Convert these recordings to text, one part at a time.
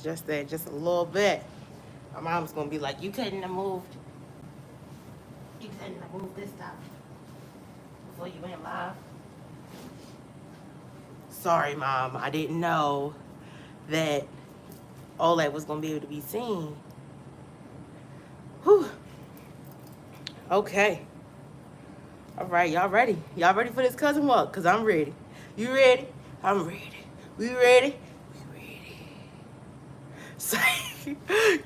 just that, just a little bit. My mom's gonna be like, you couldn't have moved. You couldn't have moved this stuff before you went live. Sorry, Mom. I didn't know that all that was gonna be able to be seen. Whew. Okay. All right, y'all ready? Y'all ready for this cousin walk? Cause I'm ready. You ready? I'm ready. We ready? We ready. So,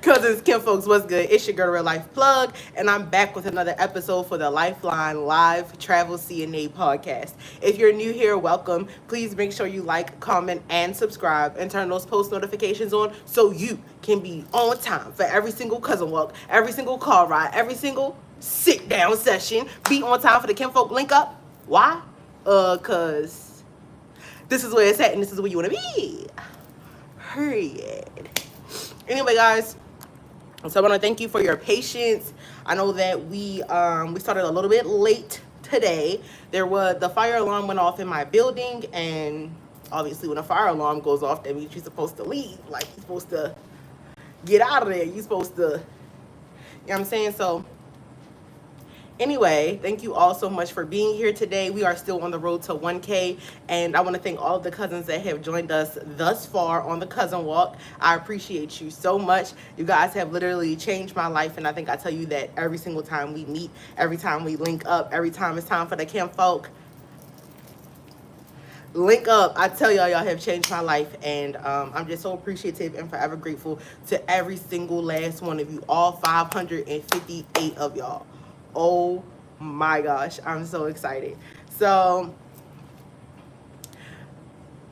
cousins, kinfolks, what's good? It's your girl, Real Life Plug, and I'm back with another episode for the Lifeline Live Travel CNA podcast. If you're new here, welcome. Please make sure you like, comment, and subscribe, and turn those post notifications on so you can be on time for every single cousin walk, every single car ride, every single sit down session. Be on time for the kinfolk link up. Why? Cause this is where it's at and this is where you want to be. Period. Anyway, guys, so I want to thank you for your patience. I know that we started a little bit late today. The fire alarm went off in my building, and obviously when a fire alarm goes off, that means you're supposed to leave. Like, you're supposed to get out of there. You're supposed to, you know what I'm saying? So anyway, thank you all so much for being here today. We are still on the road to 1K, and I want to thank all of the cousins that have joined us thus far on the cousin walk. I appreciate you so much. You guys have literally changed my life, and I think I tell you that every single time we meet, every time we link up, every time it's time for the kinfolk link up. I tell y'all have changed my life, and I'm just so appreciative and forever grateful to every single last one of you, all 558 of y'all. Oh my gosh, I'm so excited. So,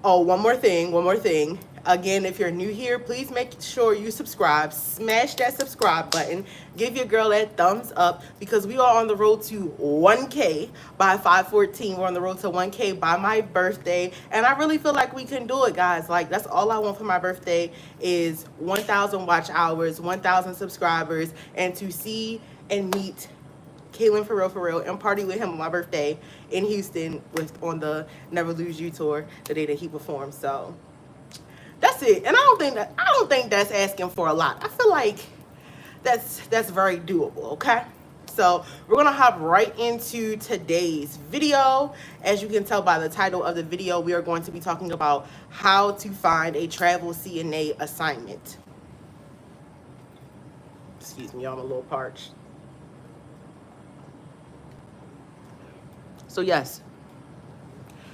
one more thing. Again, if you're new here, please make sure you subscribe. Smash that subscribe button. Give your girl that thumbs up, because we are on the road to 1K by 5/14. We're on the road to 1K by my birthday, and I really feel like we can do it, guys. Like, that's all I want for my birthday is 1,000 watch hours, 1,000 subscribers, and to see and meet Kaylin for real, and party with him on my birthday in Houston on the Never Lose You tour, the day that he performed. So that's it. And I don't think that's asking for a lot. I feel like that's very doable, okay? So we're gonna hop right into today's video. As you can tell by the title of the video, we are going to be talking about how to find a travel CNA assignment. Excuse me, I'm a little parched. So yes,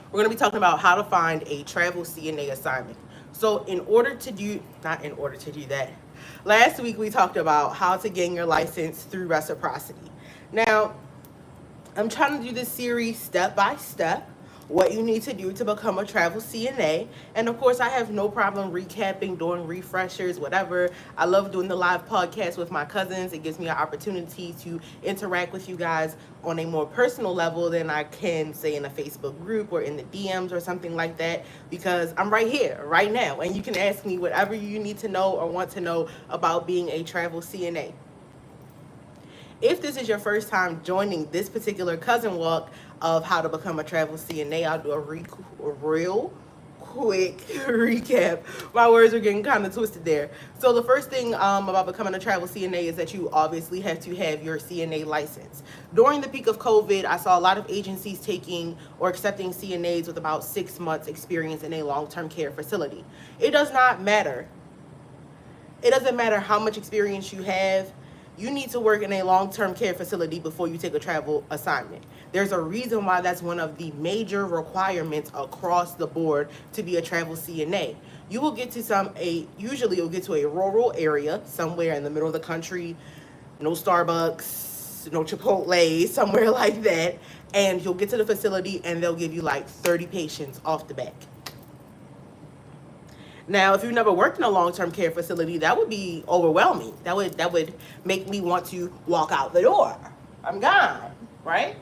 we're going to be talking about how to find a travel CNA assignment. So not in order to do that, last week we talked about how to gain your license through reciprocity. Now, I'm trying to do this series step by step, what you need to do to become a travel CNA. And of course, I have no problem recapping, doing refreshers, whatever. I love doing the live podcast with my cousins. It gives me an opportunity to interact with you guys on a more personal level than I can say in a Facebook group or in the DMs or something like that, because I'm right here, right now. And you can ask me whatever you need to know or want to know about being a travel CNA. If this is your first time joining this particular cousin walk of how to become a travel CNA, I'll do a real quick recap. My words are getting kind of twisted there. So the first thing about becoming a travel CNA is that you obviously have to have your CNA license. During the peak of COVID, I saw a lot of agencies taking or accepting CNAs with about 6 months experience in a long-term care facility. It does not matter. It doesn't matter how much experience you have. You need to work in a long-term care facility before you take a travel assignment. There's a reason why that's one of the major requirements across the board to be a travel CNA. You will get to usually you'll get to a rural area somewhere in the middle of the country, no Starbucks, no Chipotle, somewhere like that, and you'll get to the facility and they'll give you like 30 patients off the back. Now, if you've never worked in a long-term care facility, that would be overwhelming. That would make me want to walk out the door. I'm gone, right?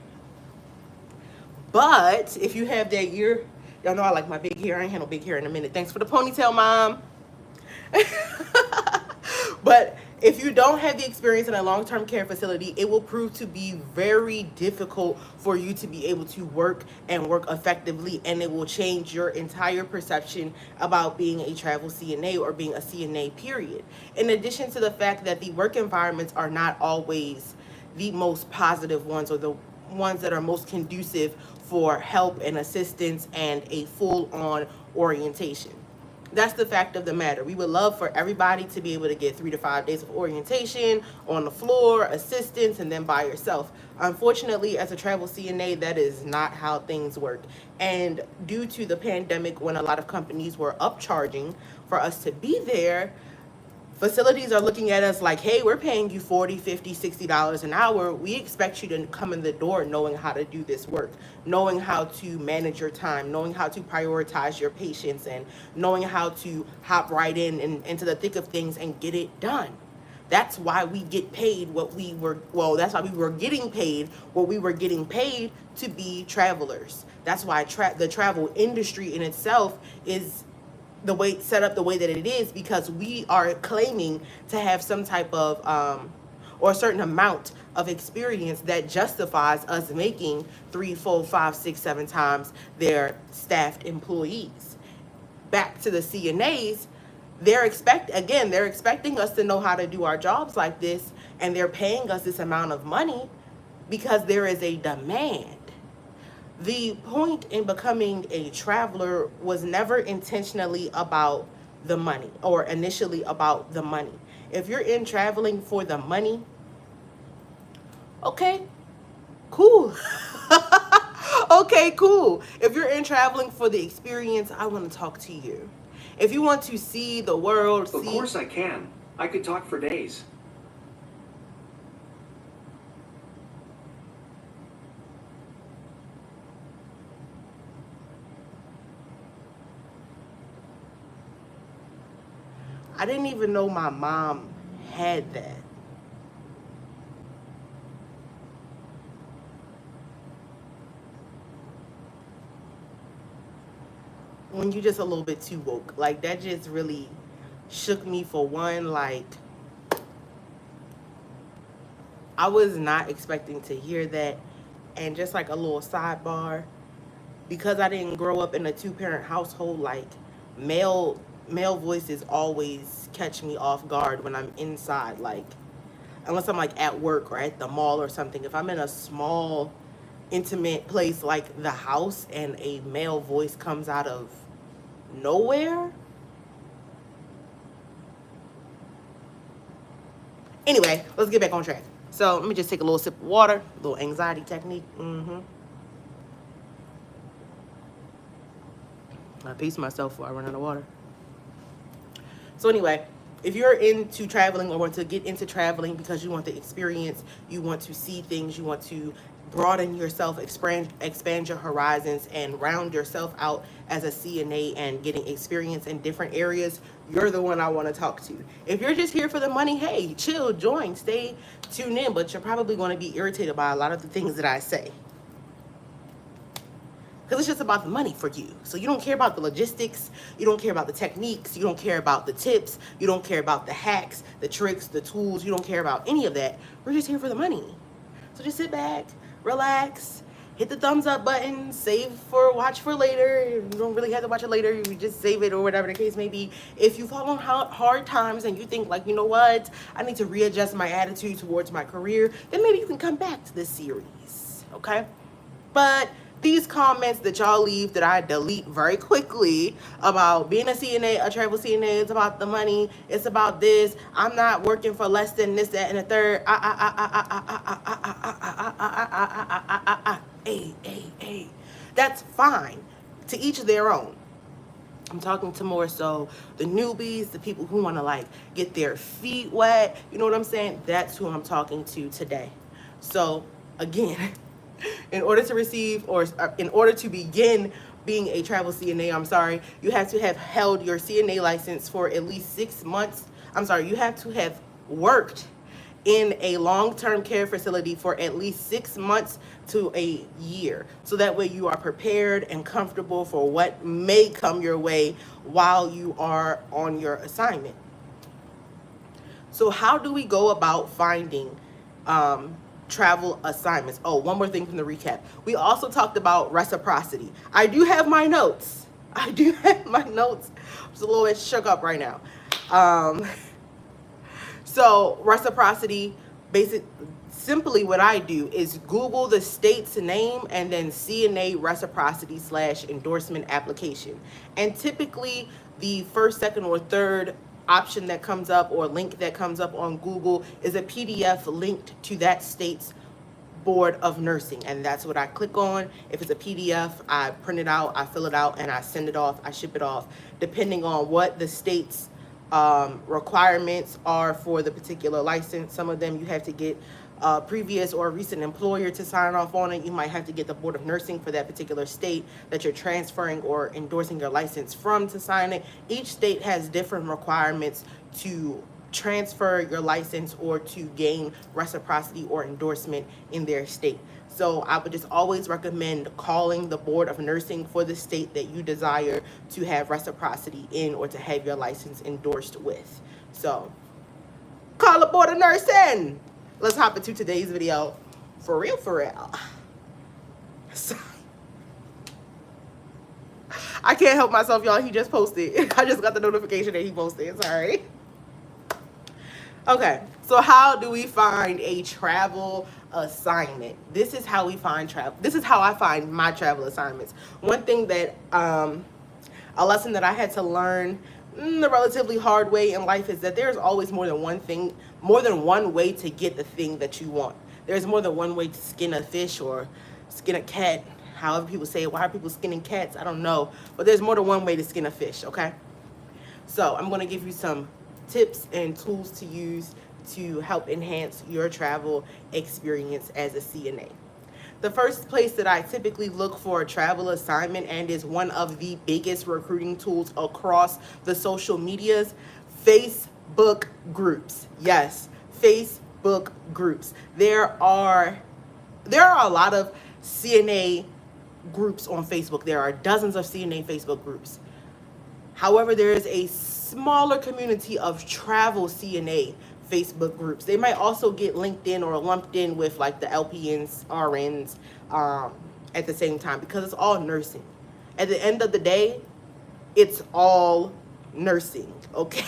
But if you have that year, y'all know I like my big hair. I ain't had no big hair in a minute. Thanks for the ponytail, Mom. But If you don't have the experience in a long-term care facility, it will prove to be very difficult for you to be able to work and work effectively, and it will change your entire perception about being a travel CNA or being a CNA, period. In addition to the fact that the work environments are not always the most positive ones or the ones that are most conducive for help and assistance and a full-on orientation. That's the fact of the matter. We would love for everybody to be able to get 3 to 5 days of orientation on the floor, assistance, and then by yourself. Unfortunately, as a travel CNA, that is not how things work. And due to the pandemic, when a lot of companies were upcharging for us to be there, facilities are looking at us like, hey, we're paying you $40, $50, $60 an hour. We expect you to come in the door knowing how to do this work, knowing how to manage your time, knowing how to prioritize your patients, and knowing how to hop right in and into the thick of things and get it done. That's why we get paid what we were, well, that's why we were getting paid what we were getting paid to be travelers. That's why the travel industry in itself is the way set up the way that it is, because we are claiming to have some type of or a certain amount of experience that justifies us making 3, 4, 5, 6, 7 times their staffed employees. Back to the CNAs, they're expecting us to know how to do our jobs like this, and they're paying us this amount of money because there is a demand. The point in becoming a traveler was never intentionally about the money, or initially about the money. If you're in traveling for the money, okay, cool. Okay, cool. If you're in traveling for the experience, I want to talk to you. If you want to see the world, Of course I can. I could talk for days. I didn't even know my mom had that. When you just a little bit too woke, like that just really shook me. For one, like I was not expecting to hear that. And just like a little sidebar, because I didn't grow up in a 2-parent household, like male voices always catch me off guard when I'm inside, like unless I'm like at work or at the mall or something. If I'm in a small intimate place like the house and a male voice comes out of nowhere. Anyway, let's get back on track. So let me just take a little sip of water, a little anxiety technique. I pace myself before I run out of water. So anyway, if you're into traveling or want to get into traveling because you want the experience, you want to see things, you want to broaden yourself, expand your horizons, and round yourself out as a CNA and getting experience in different areas, you're the one I want to talk to. If you're just here for the money, hey, chill, join, stay tuned in, but you're probably going to be irritated by a lot of the things that I say. Because it's just about the money for you. So you don't care about the logistics, you don't care about the techniques, you don't care about the tips, you don't care about the hacks, the tricks, the tools, you don't care about any of that. We're just here for the money. So just sit back, relax, hit the thumbs up button, watch for later. You don't really have to watch it later, you just save it or whatever the case may be. If you fall on hard times and you think like, you know what, I need to readjust my attitude towards my career, then maybe you can come back to this series, okay? But these comments that y'all leave that I delete very quickly about being a CNA, a travel CNA, it's about the money, it's about this, I'm not working for less than this, that, and the third. Hey. That's fine. To each their own. I'm talking to more so the newbies, the people who want to like get their feet wet. You know what I'm saying? That's who I'm talking to today. So again, in order to receive or in order to begin being a travel CNA, you have to have held your CNA license for at least 6 months. You have to have worked in a long-term care facility for at least 6 months to a year. So that way you are prepared and comfortable for what may come your way while you are on your assignment. So how do we go about finding travel assignments? Oh, one more thing from the recap. We also talked about reciprocity. I do have my notes. I do have my notes. I'm just a little bit shook up right now. Um, so reciprocity, simply what I do is Google the state's name and then CNA reciprocity / endorsement application. And typically the first, second, or third option that comes up or link that comes up on Google is a PDF linked to that state's Board of Nursing, and that's what I click on. If it's a PDF, I print it out, I fill it out, and I send it off, I ship it off, depending on what the state's requirements are for the particular license. Some of them you have to get a previous or recent employer to sign off on it. You might have to get the Board of Nursing for that particular state that you're transferring or endorsing your license from to sign it. Each state has different requirements to transfer your license or to gain reciprocity or endorsement in their state. So I would just always recommend calling the Board of Nursing for the state that you desire to have reciprocity in or to have your license endorsed with. So call the Board of Nursing. Let's hop into today's video. For real, for real. So, I can't help myself, y'all. He just posted. I just got the notification that he posted. Sorry. Okay, so how do we find a travel assignment? This is how we find travel. This is how I find my travel assignments. One thing that, a lesson that I had to learn the relatively hard way in life is that there's always more than one way to get the thing that you want. There's more than one way to skin a fish or skin a cat. However people say it. Why are people skinning cats? I don't know. But there's more than one way to skin a fish, okay? So I'm going to give you some tips and tools to use to help enhance your travel experience as a CNA. The first place that I typically look for a travel assignment, and is one of the biggest recruiting tools across the social medias, Facebook groups. Yes, Facebook groups. There are a lot of CNA groups on Facebook. There are dozens of CNA Facebook groups. However, there is a smaller community of travel CNA Facebook groups. They might also get linked in or lumped in with like the LPNs, RNs at the same time, because it's all nursing. At the end of the day, it's all nursing, okay?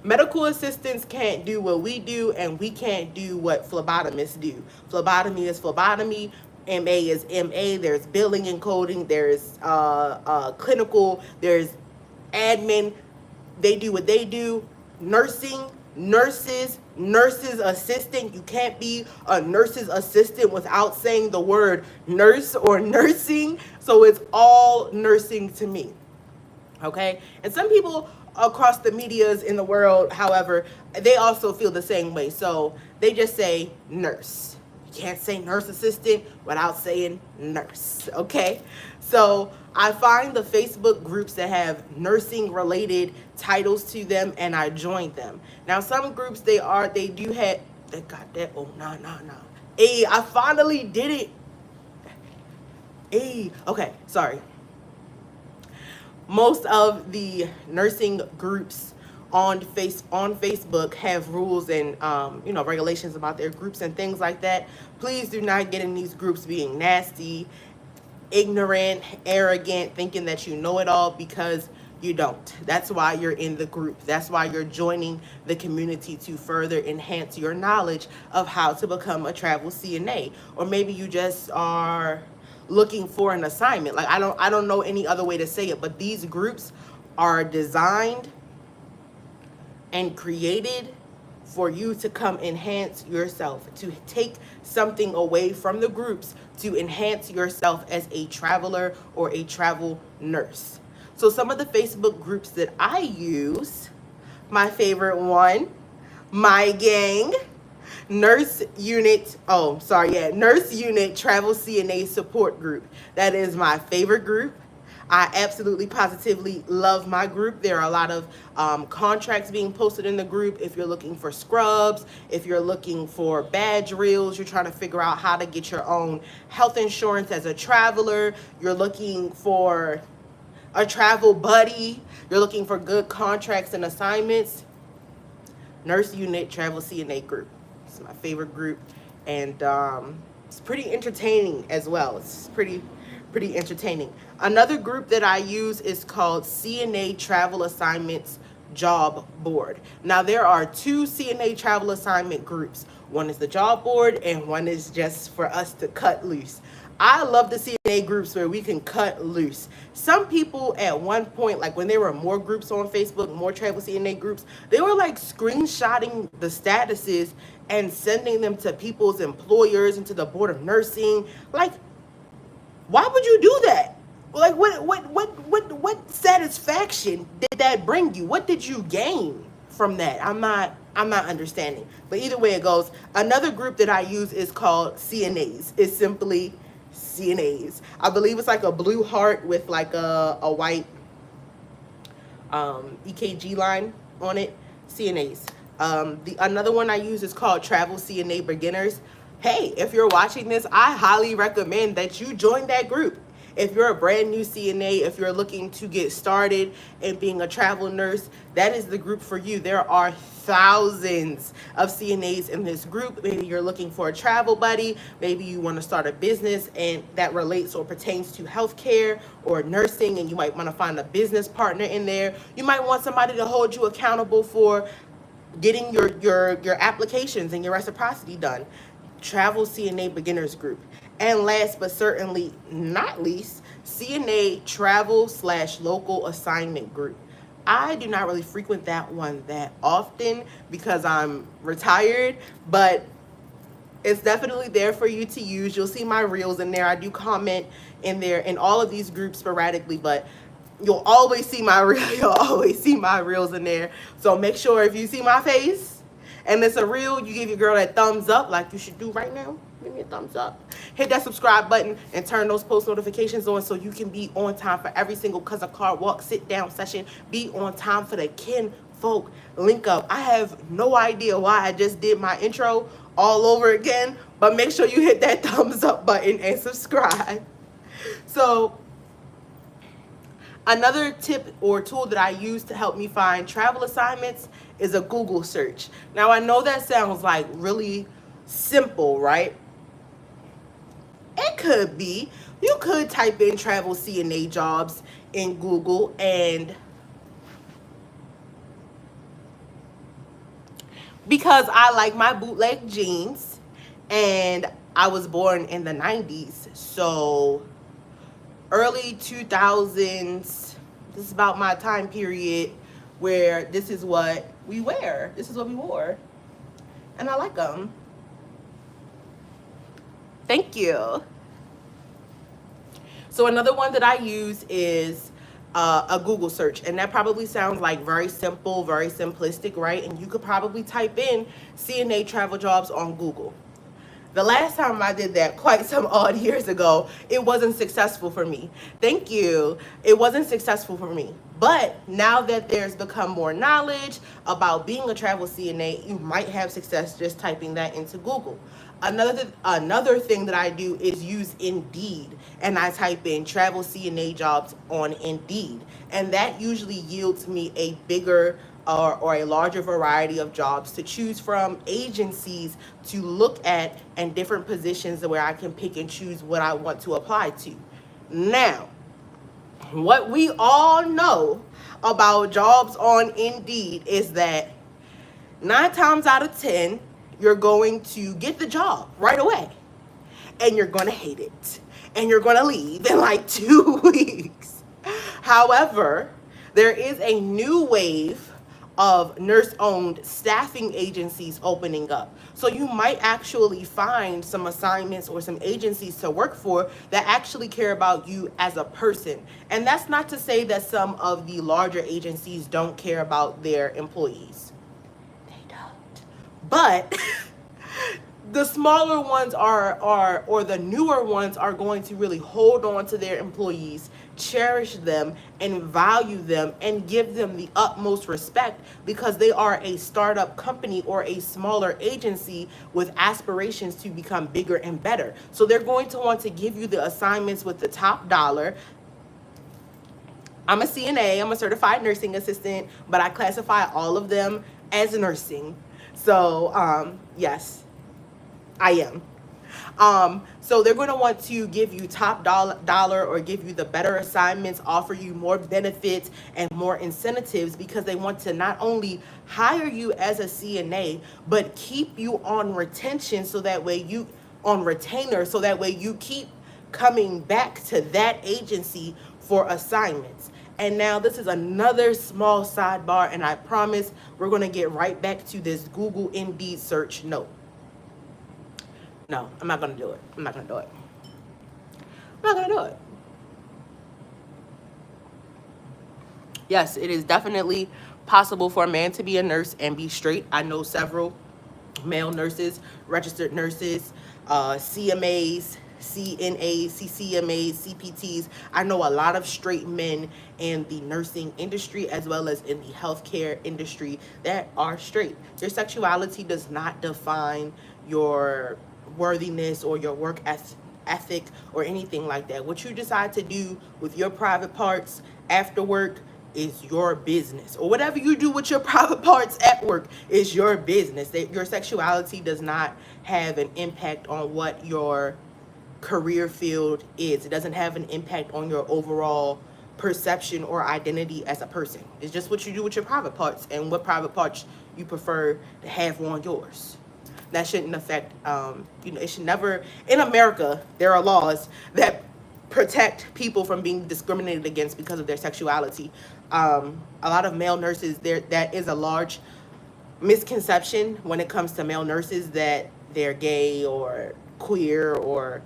Medical assistants can't do what we do, and we can't do what phlebotomists do. Phlebotomy is phlebotomy. MA is MA. There's billing and coding. There's clinical. There's admin. They do what they do. Nursing, nurses assistant. You can't be a nurse's assistant without saying the word nurse or nursing. So it's all nursing to me. Okay? And some people across the medias in the world, however, they also feel the same way. So they just say nurse. You can't say nurse assistant without saying nurse, okay? So I find the Facebook groups that have nursing related titles to them, and I join them. Now some groups they do have, they got that, oh no. Hey, I finally did it. Hey, okay, sorry. Most of the nursing groups on Facebook have rules and regulations about their groups and things like that. Please do not get in these groups being nasty, ignorant, arrogant, thinking that you know it all, because you don't. That's why you're in the group. That's why you're joining the community, to further enhance your knowledge of how to become a travel CNA. Or maybe you just are looking for an assignment. Like I don't know any other way to say it, but these groups are designed and created for you to come enhance yourself, to take something away from the groups, to enhance yourself as a traveler or a travel nurse. So some of the Facebook groups that I use, my favorite one, My Gang, Nurse Unit Travel CNA Support Group. That is my favorite group. I absolutely positively love my group. There are a lot of contracts being posted in the group. If you're looking for scrubs, if you're looking for badge reels, you're trying to figure out how to get your own health insurance as a traveler, you're looking for a travel buddy, you're looking for good contracts and assignments, Nurse Unit Travel CNA group. It's my favorite group, and it's pretty entertaining as well. It's pretty entertaining. Another group that I use is called CNA Travel Assignments Job Board. Now there are two CNA travel assignment groups. One is the job board and one is just for us to cut loose. I love the CNA groups where we can cut loose. Some people at one point, like when there were more groups on Facebook, more travel CNA groups, they were like screenshotting the statuses and sending them to people's employers and to the board of nursing. Like, why would you do that? Like, what satisfaction did that bring you? What did you gain from that? I'm not understanding. But either way it goes, another group that I use is called CNAs. It's simply CNAs. I believe it's like a blue heart with like a white EKG line on it. CNAs. The another one I use is called Travel CNA Beginners. Hey, if you're watching this, I highly recommend that you join that group. If you're a brand new CNA, if you're looking to get started in being a travel nurse, that is the group for you. There are thousands of CNAs in this group. Maybe you're looking for a travel buddy. Maybe you want to start a business and that relates or pertains to healthcare or nursing, and you might want to find a business partner in there. You might want somebody to hold you accountable for getting your applications and your reciprocity done. Travel CNA Beginners Group. And last but certainly not least, CNA Travel/Local Assignment Group. I do not really frequent that one that often because I'm retired, but it's definitely there for you to use. You'll see my reels in there. I do comment in there in all of these groups sporadically, but you'll always see my reels in there. So make sure if you see my face and it's a reel, you give your girl that thumbs up like you should do right now. Give me a thumbs up. Hit that subscribe button and turn those post notifications on so you can be on time for every single Cousin Card Walk sit down session. Be on time for the kinfolk link up. I have no idea why I just did my intro all over again, but make sure you hit that thumbs up button and subscribe. So another tip or tool that I use to help me find travel assignments is a Google search. Now I know that sounds like really simple, right? It could be. You could type in travel CNA jobs in Google, and because I like my bootleg jeans and I was born in the 90s, so early 2000s, this is about my time period where this is what we wear. This is what we wore. And I like them. Thank you. So another one that I use is a Google search. And that probably sounds like very simple, very simplistic, right? And you could probably type in CNA travel jobs on Google. The last time I did that, quite some odd years ago, it wasn't successful for me. Thank you. It wasn't successful for me. But now that there's become more knowledge about being a travel CNA, you might have success just typing that into Google. Another thing that I do is use Indeed, and I type in travel CNA jobs on Indeed, and that usually yields me a bigger or a larger variety of jobs to choose from, agencies to look at, and different positions where I can pick and choose what I want to apply to. Now, what we all know about jobs on Indeed is that 9 times out of 10, you're going to get the job right away, and you're going to hate it, and you're going to leave in like 2 weeks. However, there is a new wave of nurse-owned staffing agencies opening up. So you might actually find some assignments or some agencies to work for that actually care about you as a person. And that's not to say that some of the larger agencies don't care about their employees. They don't. But the smaller ones or the newer ones are going to really hold on to their employees, cherish them, and value them, and give them the utmost respect because they are a startup company or a smaller agency with aspirations to become bigger and better. So they're going to want to give you the assignments with the top dollar. I'm a CNA, I'm a certified nursing assistant, but I classify all of them as nursing. So, yes, I am. So they're going to want to give you top dollar or give you the better assignments, offer you more benefits and more incentives because they want to not only hire you as a CNA, but keep you on retention so that way you on retainer so that way you keep coming back to that agency for assignments. And now this is another small sidebar, and I promise we're going to get right back to this Google Indeed search note. No, I'm not going to do it. I'm not going to do it. I'm not going to do it. Yes, it is definitely possible for a man to be a nurse and be straight. I know several male nurses, registered nurses, CMAs, CNAs, CCMAs, CPTs. I know a lot of straight men in the nursing industry as well as in the healthcare industry that are straight. Your sexuality does not define your worthiness or your work ethic or anything like that. What you decide to do with your private parts after work is your business, or whatever you do with your private parts at work is your business. Your sexuality does not have an impact on what your career field is. It doesn't have an impact on your overall perception or identity as a person. It's just what you do with your private parts and what private parts you prefer to have on yours. That shouldn't affect, it should never, in America, there are laws that protect people from being discriminated against because of their sexuality. A lot of male nurses, that is a large misconception when it comes to male nurses that they're gay or queer or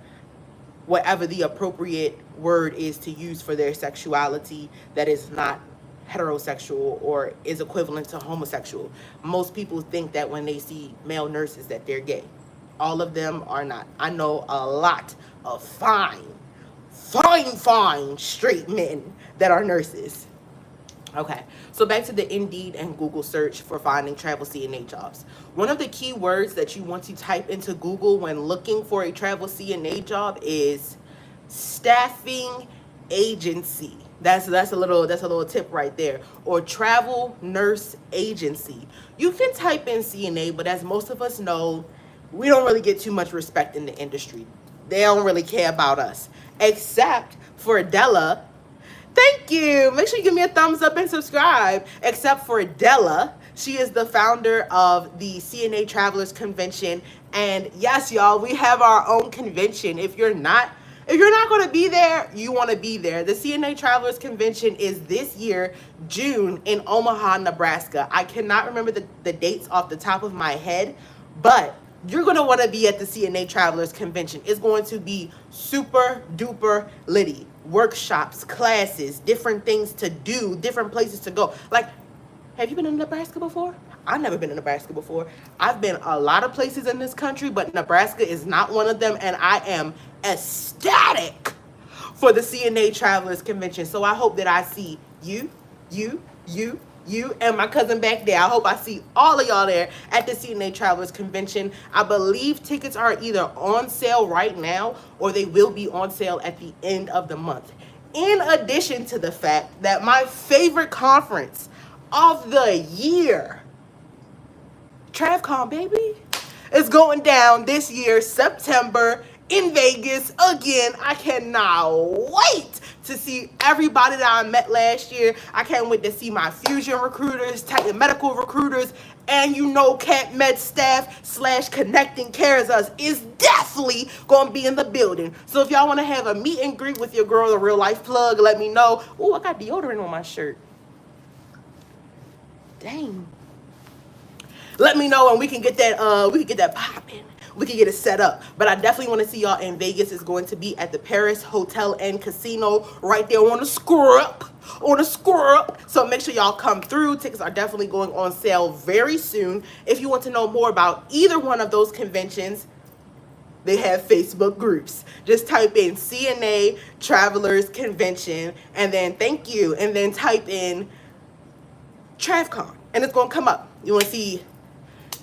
whatever the appropriate word is to use for their sexuality that is not heterosexual or is equivalent to homosexual. Most people think that when they see male nurses that they're gay. All of them are not. I know a lot of fine straight men that are nurses. Okay, so back to the Indeed and Google search for finding travel CNA jobs. One of the key words that you want to type into Google when looking for a travel CNA job is staffing agency. That's a little tip right there. Or travel nurse agency. You can type in CNA, but as most of us know, we don't really get too much respect in the industry. They don't really care about us, except for Della. Thank you. Make sure you give me a thumbs up and subscribe. Except for Della. She is the founder of the CNA Travelers Convention. And yes, y'all, we have our own convention. If you're not going to be there, you want to be there. The CNA Travelers Convention is this year, June, in Omaha, Nebraska. I cannot remember the dates off the top of my head, but you're going to want to be at the CNA Travelers Convention. It's going to be super duper litty. Workshops, classes, different things to do, different places to go. Like, have you been in Nebraska before? I've never been in Nebraska before. I've been a lot of places in this country, but Nebraska is not one of them, and I am ecstatic for the CNA Travelers Convention. So I hope that I see you, and my cousin back there. I hope I see all of y'all there at the CNA Travelers Convention. I believe tickets are either on sale right now or they will be on sale at the end of the month. In addition to the fact that my favorite conference of the year, TravCon, baby, is going down this year, September, in Vegas again. I cannot wait to see everybody that I met last year. I can't wait to see my Fusion recruiters, Titan Medical recruiters, and Cat Med staff / Connecting Cares Us is definitely going to be in the building. So if y'all want to have a meet and greet with your girl, the real life plug, let me know. Oh, I got deodorant on my shirt. Dang. Let me know and we can get that popping. We can get it set up. But I definitely want to see y'all in Vegas. It's going to be at the Paris Hotel and Casino right there on the scrub. So make sure y'all come through. Tickets are definitely going on sale very soon. If you want to know more about either one of those conventions, they have Facebook groups. Just type in CNA Travelers Convention and then thank you. And then type in TravCon and it's going to come up. You want to see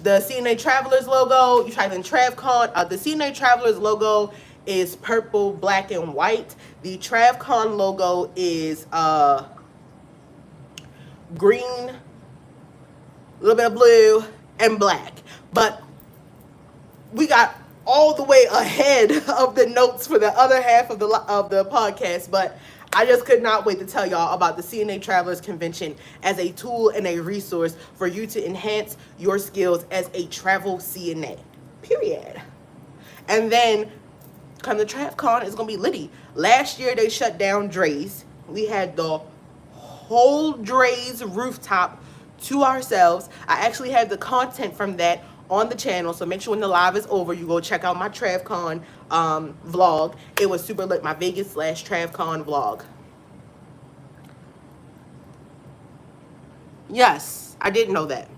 the CNA Travelers logo, you type in TravCon. The CNA Travelers logo is purple, black, and white. The TravCon logo is green, a little bit of blue, and black. But we got all the way ahead of the notes for the other half of the podcast, but I just could not wait to tell y'all about the CNA Travelers Convention as a tool and a resource for you to enhance your skills as a travel CNA. Period. And then come the TravCon, it's gonna be litty. Last year they shut down Dre's. We had the whole Dre's rooftop to ourselves. I actually have the content from that on the channel, so make sure when the live is over, you go check out my TravCon vlog. It was super lit, my Vegas/TravCon vlog. Yes, I didn't know that.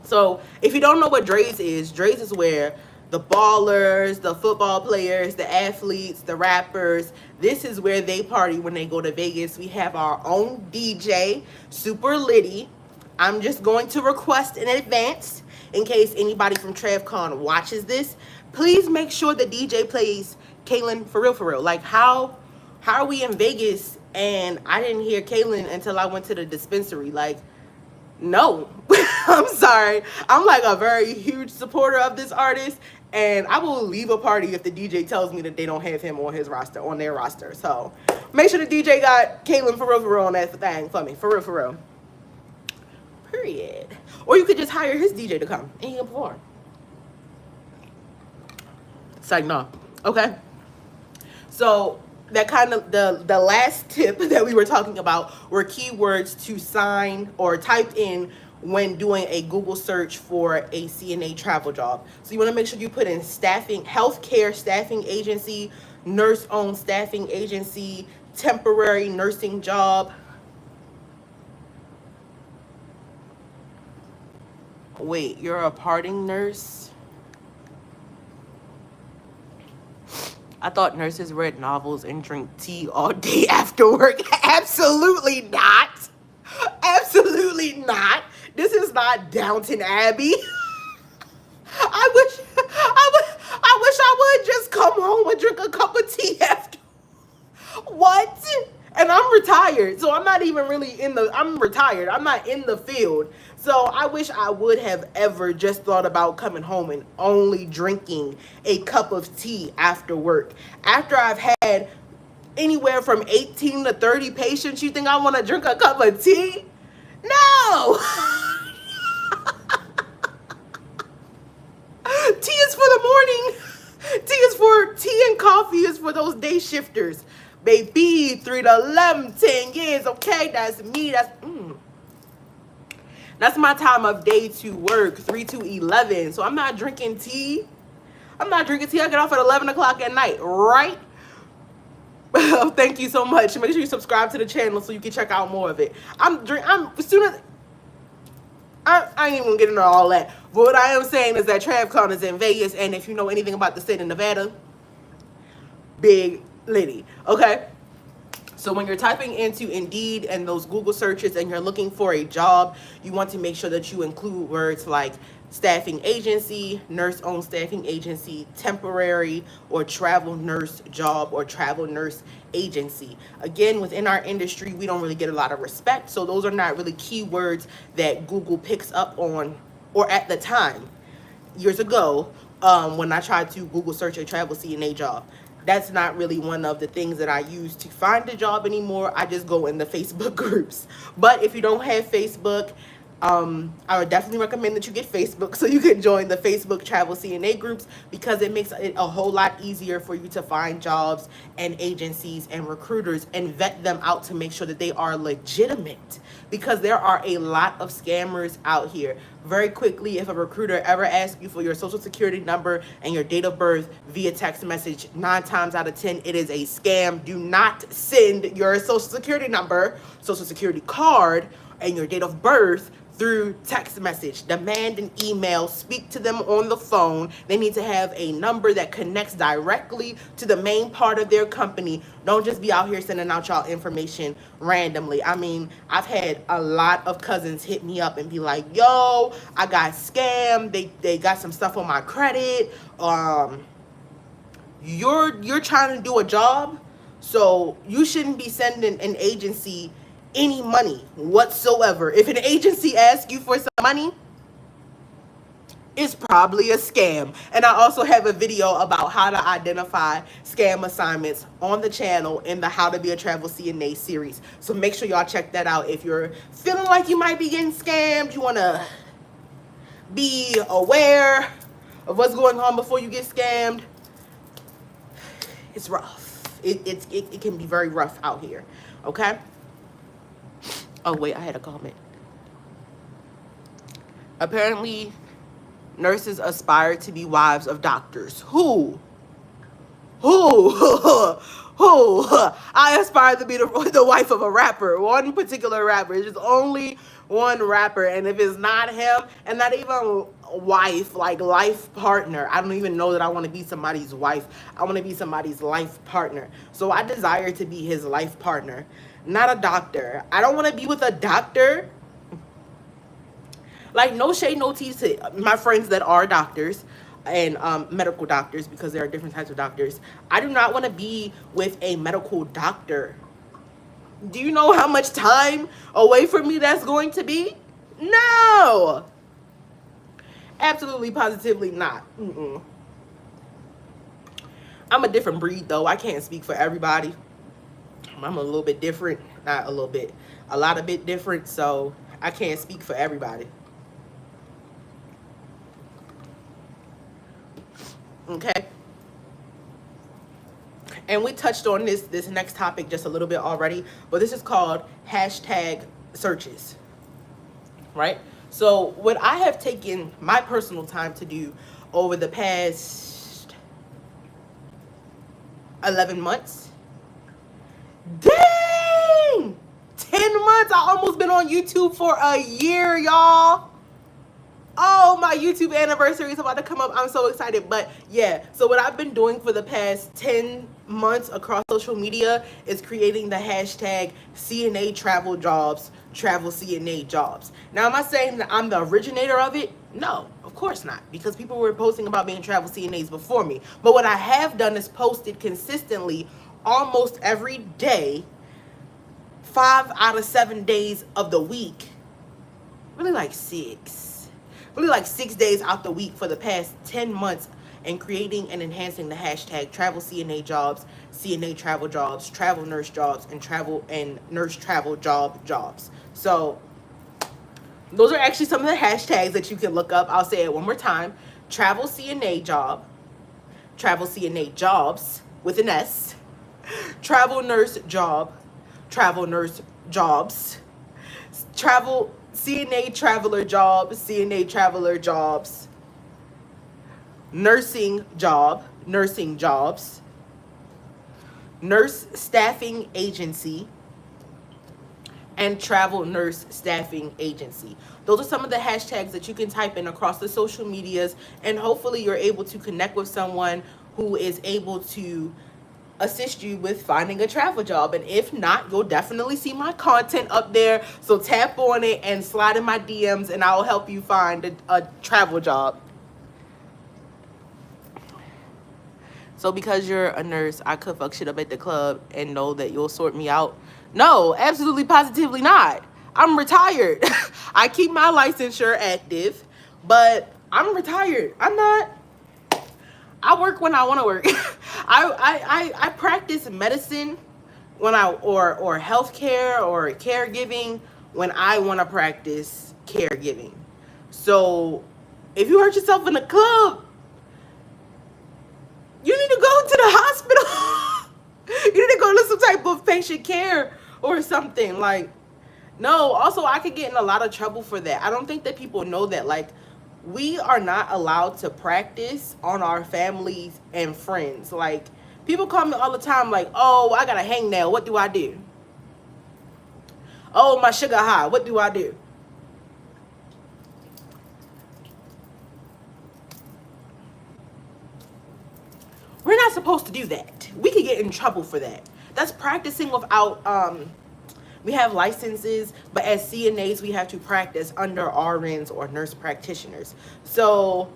So if you don't know what Dre's is where the ballers, the football players, the athletes, the rappers, this is where they party when they go to Vegas. We have our own DJ, super litty. I'm just going to request in advance, in case anybody from TravCon watches this, please make sure the DJ plays Kaylin for real. Like, how are we in Vegas and I didn't hear Kaylin until I went to the dispensary? Like, no. I'm sorry. I'm like a very huge supporter of this artist, and I will leave a party if the DJ tells me that they don't have him on his roster, on their roster. So make sure the DJ got Kaylin for real on that thing for me. For real. Period. Or you could just hire his DJ to come and he can perform. It's like, no. Okay. So that kind of the last tip that we were talking about were keywords to sign or type in when doing a Google search for a CNA travel job. So you want to make sure you put in staffing, healthcare staffing agency, nurse-owned staffing agency, temporary nursing job. Wait, you're a parting nurse? I thought nurses read novels and drink tea all day after work. Absolutely not. Absolutely not. This is not Downton Abbey. I wish I would just come home and drink a cup of tea after. What? And I'm retired, so I'm not even really I'm retired. I'm not in the field. So I wish I would have ever just thought about coming home and only drinking a cup of tea after work. After I've had anywhere from 18 to 30 patients, you think I want to drink a cup of tea? No! Tea is for the morning. Tea and coffee is for those day shifters. Baby, 3 to 11, 10 years, okay? That's me. That's my time of day to work, 3 to 11. So I'm not drinking tea. I get off at 11 o'clock at night, right? Thank you so much. Make sure you subscribe to the channel so you can check out more of it. I ain't even gonna get into all that. But what I am saying is that TravCon is in Vegas, and if you know anything about the state of Nevada, big litty, okay? So when you're typing into Indeed and those Google searches and you're looking for a job, you want to make sure that you include words like staffing agency, nurse-owned staffing agency, temporary or travel nurse job, or travel nurse agency. Again, within our industry, we don't really get a lot of respect, so those are not really keywords that Google picks up on, or at the time, years ago, when I tried to Google search a travel CNA job. That's not really one of the things that I use to find a job anymore. I just go in the Facebook groups. But if you don't have Facebook, I would definitely recommend that you get Facebook so you can join the Facebook travel CNA groups, because it makes it a whole lot easier for you to find jobs and agencies and recruiters and vet them out to make sure that they are legitimate, because there are a lot of scammers out here. Very quickly, if a recruiter ever asks you for your social security number and your date of birth via text message, 9 times out of 10, it is a scam. Do not send your social security number, social security card, and your date of birth through text message. Demand an email, speak to them on the phone. They need to have a number that connects directly to the main part of their company. Don't just be out here sending out y'all information randomly. I mean, I've had a lot of cousins hit me up and be like, yo, I got scammed. They got some stuff on my credit. You're trying to do a job, so you shouldn't be sending an agency any money whatsoever. If an agency asks you for some money, it's probably a scam. And I also have a video about how to identify scam assignments on the channel in the How to Be a Travel CNA series. So make sure y'all check that out. If you're feeling like you might be getting scammed, you want to be aware of what's going on before you get scammed. It's rough. It can be very rough out here. Okay? Oh, wait, I had a comment. Apparently, nurses aspire to be wives of doctors. Who? Who? I aspire to be the wife of a rapper. One particular rapper. It's just only one rapper. And if it's not him, and not even wife, like life partner, I don't even know that I want to be somebody's wife. I want to be somebody's life partner. So I desire to be his life partner, not a doctor. I don't want to be with a doctor. Like, no shade, no tea to my friends that are doctors and medical doctors, because there are different types of doctors. I do not want to be with a medical doctor. Do you know how much time away from me that's going to be? No. Absolutely, positively not. I'm a different breed, though. I can't speak for everybody. I'm a little bit different. Not a little bit. A lot of bit different, so I can't speak for everybody. Okay, and we touched on this next topic just a little bit already, but this is called hashtag searches, right? So what I have taken my personal time to do over the past 11 months, dang, 10 months, I almost been on YouTube for a year, y'all. Oh, my YouTube anniversary is about to come up. I'm so excited. But yeah, so what I've been doing for the past 10 months across social media is creating the hashtag CNA travel jobs, travel CNA jobs. Now, am I saying that I'm the originator of it? No, of course not, because people were posting about being travel CNAs before me. But what I have done is posted consistently almost every day, 5 out of 7 days of the week. Really like 6. Really like 6 days out the week for the past 10 months, and creating and enhancing the hashtag travel CNA jobs, CNA travel jobs, travel nurse jobs, and travel and nurse travel jobs. So those are actually some of the hashtags that you can look up. I'll say it one more time. Travel CNA job, travel CNA jobs with an S, travel nurse job, travel nurse jobs, travel CNA traveler jobs, CNA traveler jobs, nursing job, nursing jobs, nurse staffing agency, and travel nurse staffing agency. Those are some of the hashtags that you can type in across the social medias, and hopefully you're able to connect with someone who is able to assist you with finding a travel job. And if not, you'll definitely see my content up there, so tap on it and slide in my DMs, and I'll help you find a travel job. So because you're a nurse, I could fuck shit up at the club and know that you'll sort me out? No, absolutely positively not. I'm retired. I keep my licensure active, but I'm retired. I'm not. I work when I want to work. I practice medicine when or healthcare or caregiving when I want to practice caregiving. So if you hurt yourself in a club, you need to go to the hospital. You need to go to some type of patient care or something. Like, no, also I could get in a lot of trouble for that. I don't think that people know that. Like, we are not allowed to practice on our families and friends. Like, people call me all the time like, oh, I got a hangnail. What do I do? Oh, my sugar high. What do I do? We're not supposed to do that. We could get in trouble for that. That's practicing without, we have licenses, but as CNAs, we have to practice under RNs or nurse practitioners. So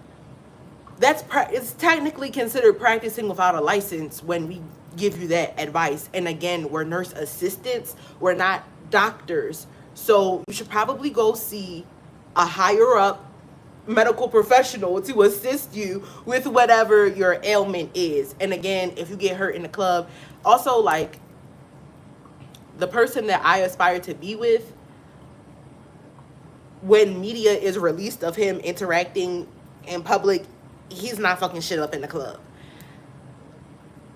it's technically considered practicing without a license when we give you that advice. And again, we're nurse assistants. We're not doctors. So you should probably go see a higher up medical professional to assist you with whatever your ailment is. And again, if you get hurt in the club, also like the person that I aspire to be with, when media is released of him interacting in public, he's not fucking shit up in the club.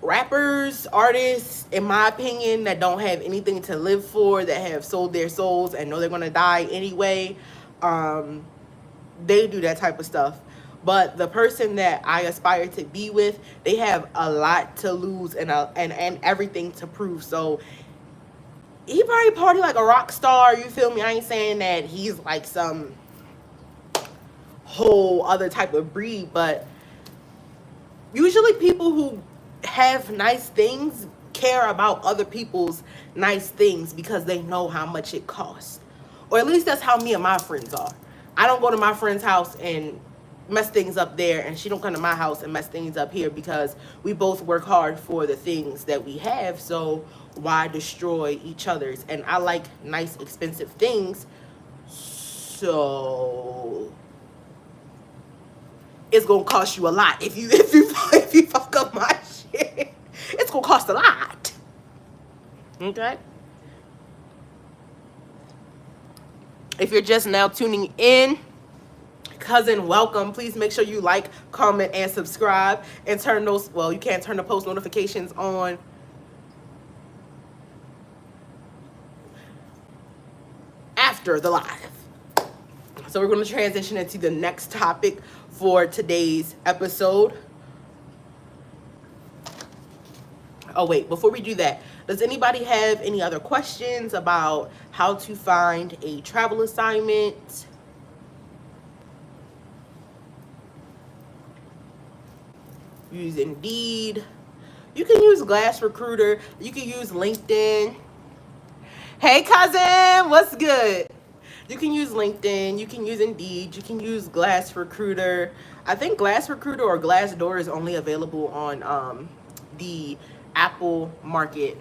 Rappers, artists, in my opinion, that don't have anything to live for, that have sold their souls and know they're gonna die anyway, they do that type of stuff. But the person that I aspire to be with, they have a lot to lose and everything to prove. So he probably party like a rock star, you feel me? I ain't saying that he's like some whole other type of breed, but usually people who have nice things care about other people's nice things because they know how much it costs. Or at least that's how me and my friends are. I don't go to my friend's house and mess things up there, and she don't come to my house and mess things up here, because we both work hard for the things that we have. So why destroy each other's? And I like nice, expensive things, so it's gonna cost you a lot if you fuck up my shit. It's gonna cost a lot. Okay. If you're just now tuning in, cousin, welcome. Please make sure you like, comment, and subscribe, and turn those, well, you can't turn the post notifications on after the live. So we're going to transition into the next topic for today's episode. Oh wait, before we do that, does anybody have any other questions about how to find a travel assignment? Use Indeed. You can use Glass Recruiter. You can use LinkedIn. Hey cousin, what's good? You can use LinkedIn. You can use Indeed. You can use Glass Recruiter. I think Glass Recruiter or Glassdoor is only available on the Apple market.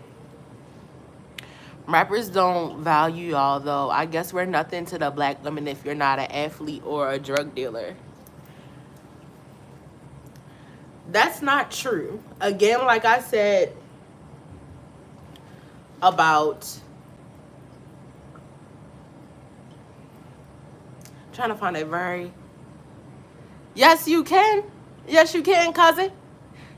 Rappers don't value y'all though. I guess we're nothing to the black women if you're not an athlete or a drug dealer. That's not true. Again, like I said about, trying to find a very, yes you can. Yes you can, cousin.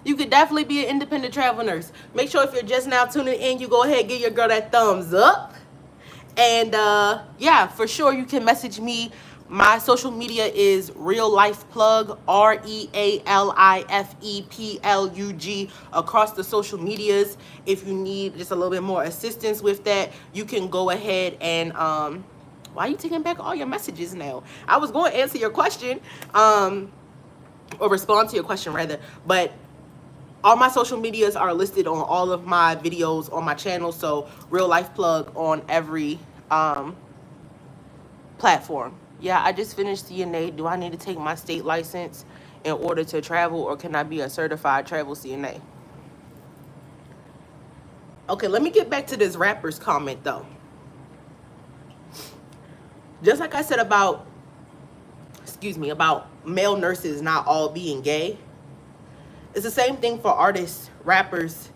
You could definitely be an independent travel nurse. Make sure if you're just now tuning in, you go ahead and give your girl that thumbs up. And yeah, for sure you can message me. My social media is Real Life Plug, RealLifePlug, across the social medias. If you need just a little bit more assistance with that, you can go ahead and why are you taking back all your messages now? I was going to answer your question, or respond to your question rather, but all my social medias are listed on all of my videos on my channel. So Real Life Plug on every platform. Yeah, I just finished CNA. Do I need to take my state license in order to travel, or can I be a certified travel CNA? Okay, let me get back to this rapper's comment though. Just like I said about, about male nurses not all being gay, it's the same thing for artists, rappers,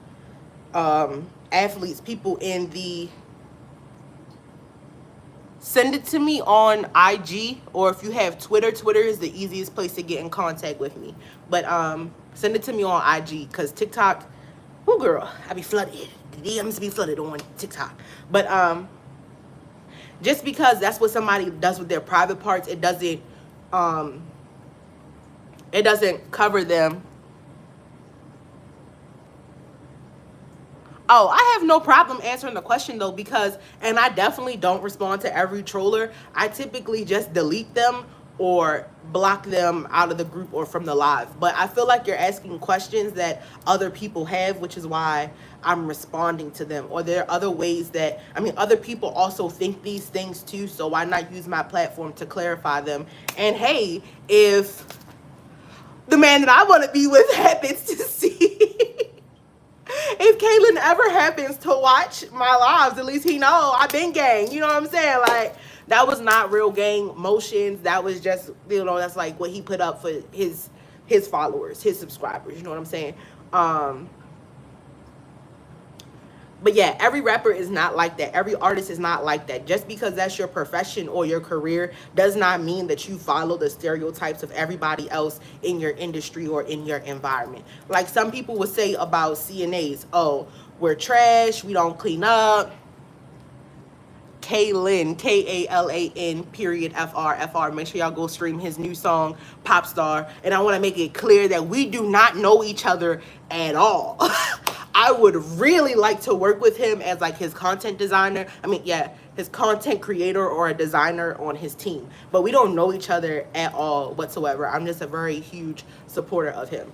athletes, people in the, send it to me on IG, or if you have Twitter, Twitter is the easiest place to get in contact with me. But send it to me on IG, because TikTok, oh girl, I be flooded. The DMs be flooded on TikTok. But just because that's what somebody does with their private parts, it doesn't cover them. Oh, I have no problem answering the question though, because, and I definitely don't respond to every troller. I typically just delete them or block them out of the group or from the live. But I feel like you're asking questions that other people have, which is why I'm responding to them. Or there are other ways that, I mean, other people also think these things too, so why not use my platform to clarify them? And hey, if the man that I want to be with happens to see if Kaylin ever happens to watch my lives, at least he know I've been gang. You know what I'm saying? Like, that was not real gang motions. That was just, that's like what he put up for his followers, his subscribers. You know what I'm saying? But yeah, every rapper is not like that. Every artist is not like that. Just because that's your profession or your career does not mean that you follow the stereotypes of everybody else in your industry or in your environment. Like some people would say about CNAs, oh, we're trash, we don't clean up. Kalan, Kalan period FR. Make sure y'all go stream his new song, Pop Star. And I want to make it clear that we do not know each other at all. I would really like to work with him as like his content designer. I mean, yeah, his content creator or a designer on his team. But we don't know each other at all whatsoever. I'm just a very huge supporter of him.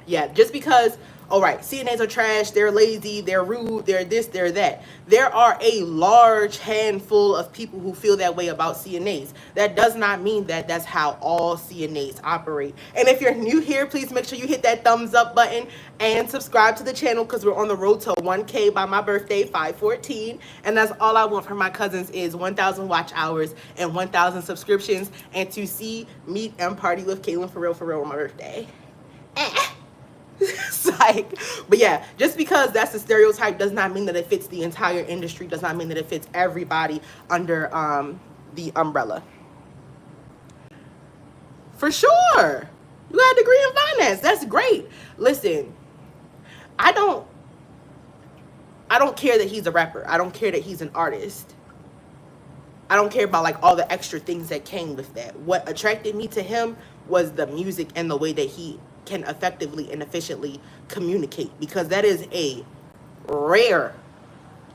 Yeah, just because, all right, CNAs are trash, they're lazy, they're rude, they're this, they're that. There are a large handful of people who feel that way about CNAs. That does not mean that that's how all CNAs operate. And if you're new here, please make sure you hit that thumbs up button and subscribe to the channel because we're on the road to 1K by my birthday, 5/14. And that's all I want from my cousins is 1,000 watch hours and 1,000 subscriptions and to see, meet, and party with Kaylin for real on my birthday. Psych. But yeah, just because that's a stereotype does not mean that it fits the entire industry, does not mean that it fits everybody under the umbrella. For sure. You got a degree in finance. That's great. Listen, I don't care that he's a rapper. I don't care that he's an artist. I don't care about like all the extra things that came with that. What attracted me to him was the music and the way that he can effectively and efficiently communicate, because that is a rare,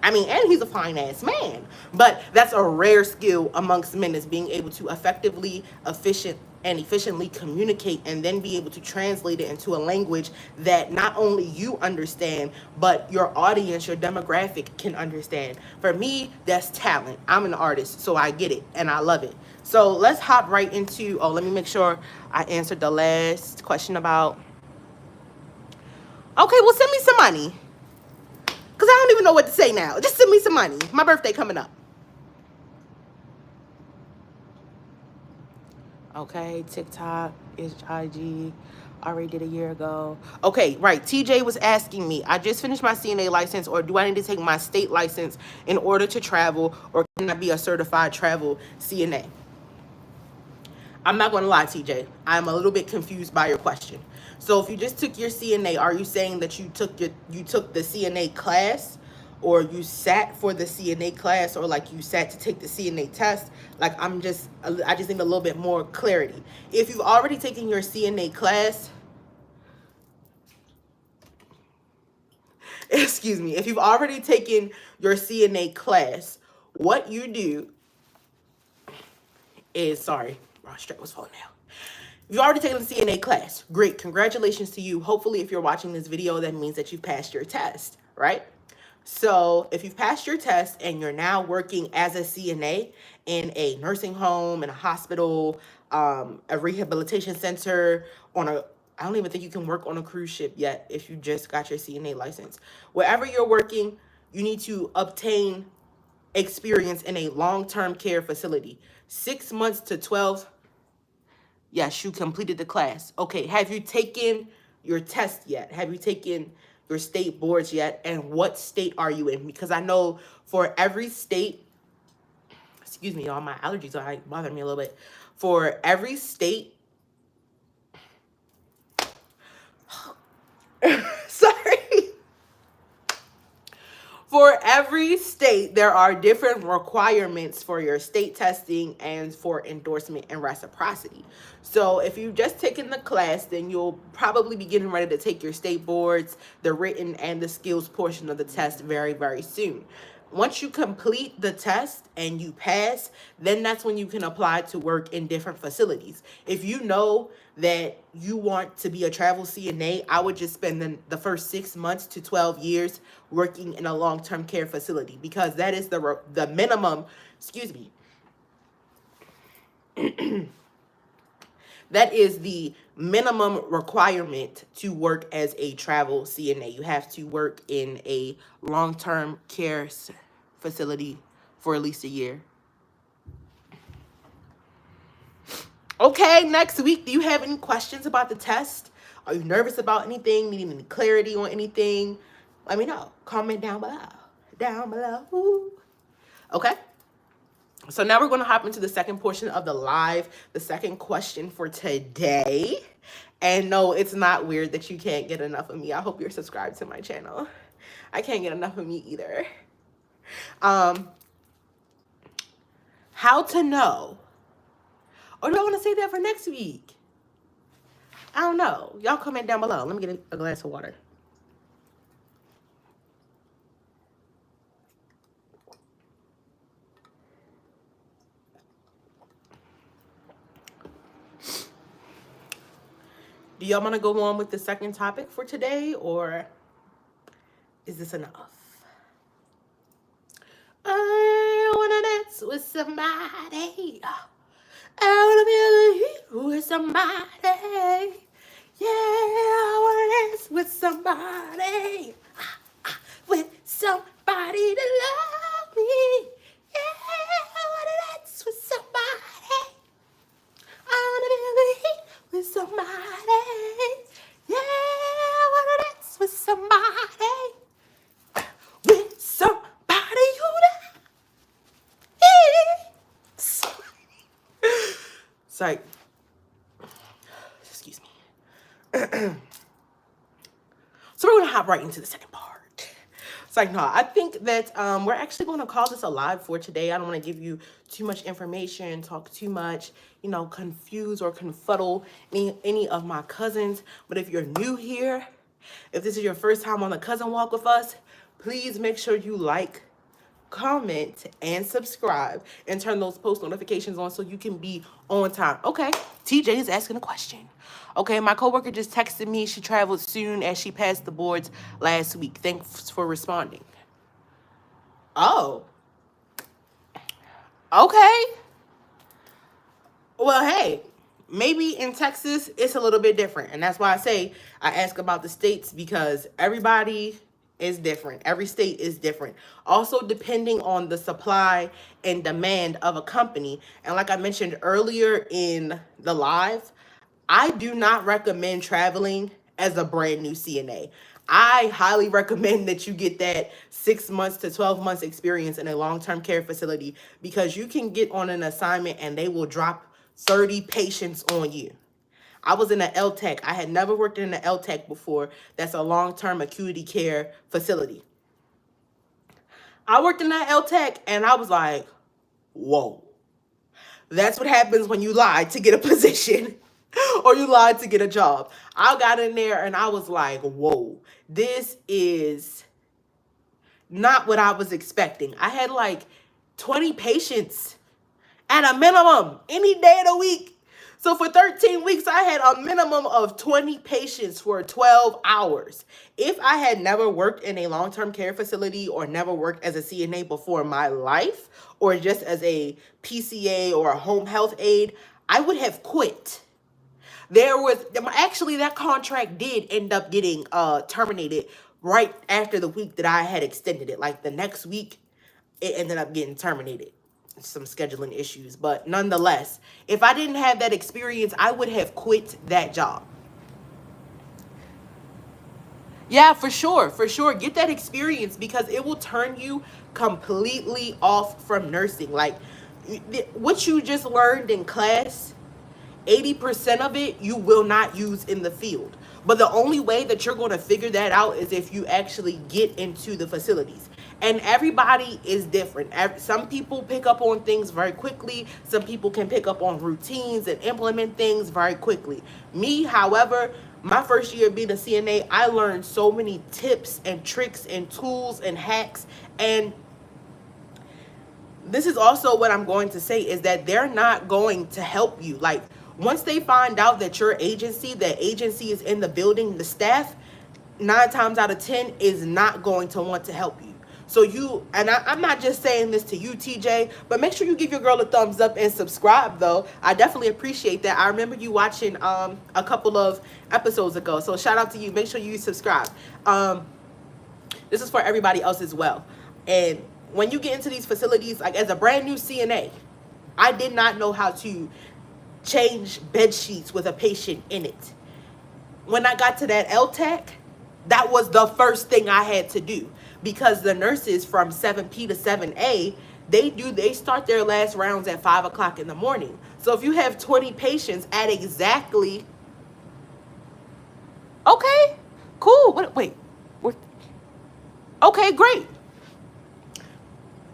I mean, and he's a fine ass man, but that's a rare skill amongst men, is being able to effectively, efficiently communicate and then be able to translate it into a language that not only you understand, but your audience, your demographic can understand. For me, that's talent. I'm an artist, so I get it and I love it. So let's hop right into, let me make sure I answered the last question about, okay, well, send me some money. Because I don't even know what to say now. Just send me some money. My birthday coming up. Okay, TikTok, IG, already did a year ago. Okay, right. TJ was asking me, I just finished my CNA license, or do I need to take my state license in order to travel, or can I be a certified travel CNA? I'm not going to lie, TJ. I'm a little bit confused by your question. So if you just took your CNA, are you saying that you took the CNA class, or you sat for the CNA class, or like you sat to take the CNA test? Like I just need a little bit more clarity. If you've already taken your CNA class, excuse me, if you've already taken your CNA class, what you do is, sorry, my strap was falling down. You've already taken the CNA class. Great. Congratulations to you. Hopefully, if you're watching this video, that means that you've passed your test, right? So if you've passed your test and you're now working as a CNA in a nursing home, in a hospital, a rehabilitation center, I don't even think you can work on a cruise ship yet if you just got your CNA license. Wherever you're working, you need to obtain experience in a long-term care facility. 6 months to 12. Yes, you completed the class. Okay, have you taken your test yet? Have you taken your state boards yet? And what state are you in? Because I know for every state, excuse me, all my allergies are bothering me a little bit. For every state, sorry. For every state, there are different requirements for your state testing and for endorsement and reciprocity. So if you've just taken the class, then you'll probably be getting ready to take your state boards, the written and the skills portion of the test very, very soon. Once you complete the test and you pass, then that's when you can apply to work in different facilities. If you know that you want to be a travel CNA, I would just spend the first 6 months to 12 years working in a long-term care facility, because that is the minimum, excuse me. That is the minimum requirement to work as a travel CNA. You have to work in a long-term care facility for at least a year. Okay, next week, do you have any questions about the test? Are you nervous about anything? Needing any clarity on anything? Let me know. Comment down below. Down below. Okay? So now we're going to hop into the second portion of the live, the second question for today. And no, it's not weird that you can't get enough of me. I hope you're subscribed to my channel. I can't get enough of me either. How to know? Or do I want to say that for next week? I don't know. Y'all comment down below. Let me get a glass of water. Do y'all want to go on with the second topic for today, or is this enough? I want to dance with somebody. I want to feel the heat with somebody. Yeah, I want to dance with somebody. With somebody to love me. Yeah, I want to dance with somebody. I want to feel the heat with somebody. Yeah, I want to dance with somebody. With somebody who Sorry. Excuse me. So we're going to hop right into the second part. It's like, no, I think that we're actually going to call this a live for today. I don't want to give you too much information, talk too much, confuse or confuddle any of my cousins. But if you're new here, if this is your first time on the cousin walk with us, please make sure you like, comment, and subscribe, and turn those post notifications on so you can be on time. Okay, TJ is asking a question. Okay, my coworker just texted me. She traveled soon as she passed the boards last week. Thanks for responding. Oh. Okay. Well, hey, maybe in Texas it's a little bit different. And that's why I ask about the states, because everybody is different. Every state is different. Also, depending on the supply and demand of a company. And like I mentioned earlier in the live, I do not recommend traveling as a brand new CNA. I highly recommend that you get that 6 months to 12 months experience in a long-term care facility, because you can get on an assignment and they will drop 30 patients on you. I was in an LTAC. I had never worked in an LTAC before. That's a long-term acuity care facility. I worked in that LTAC and I was like, whoa. That's what happens when you lie to get a position or you lied to get a job. I got in there and I was like, whoa, this is not what I was expecting. I had like 20 patients at a minimum any day of the week. So for 13 weeks, I had a minimum of 20 patients for 12 hours. If I had never worked in a long-term care facility or never worked as a CNA before in my life, or just as a PCA or a home health aide, I would have quit. That contract did end up getting terminated right after the week that I had extended it. Like the next week, it ended up getting terminated. Some scheduling issues, but nonetheless, if I didn't have that experience, I would have quit that job. Yeah, for sure. Get that experience, because it will turn you completely off from nursing. Like what you just learned in class, 80% of it you will not use in the field. But the only way that you're going to figure that out is if you actually get into the facilities. And everybody is different. Some people pick up on things very quickly. Some people can pick up on routines and implement things very quickly. Me, however, my first year being a CNA, I learned so many tips and tricks and tools and hacks. And this is also what I'm going to say, is that they're not going to help you. Like, once they find out that your agency, is in the building, the staff 9 times out of 10 is not going to want to help you. So I'm not just saying this to you, TJ, but make sure you give your girl a thumbs up and subscribe, though. I definitely appreciate that. I remember you watching a couple of episodes ago. So shout out to you. Make sure you subscribe. This is for everybody else as well. And when you get into these facilities, like as a brand new CNA, I did not know how to change bed sheets with a patient in it. When I got to that LTAC, that was the first thing I had to do, because the nurses from 7P to 7A, they start their last rounds at 5 o'clock in the morning. So if you have 20 patients at exactly, okay, cool. Wait, okay, great.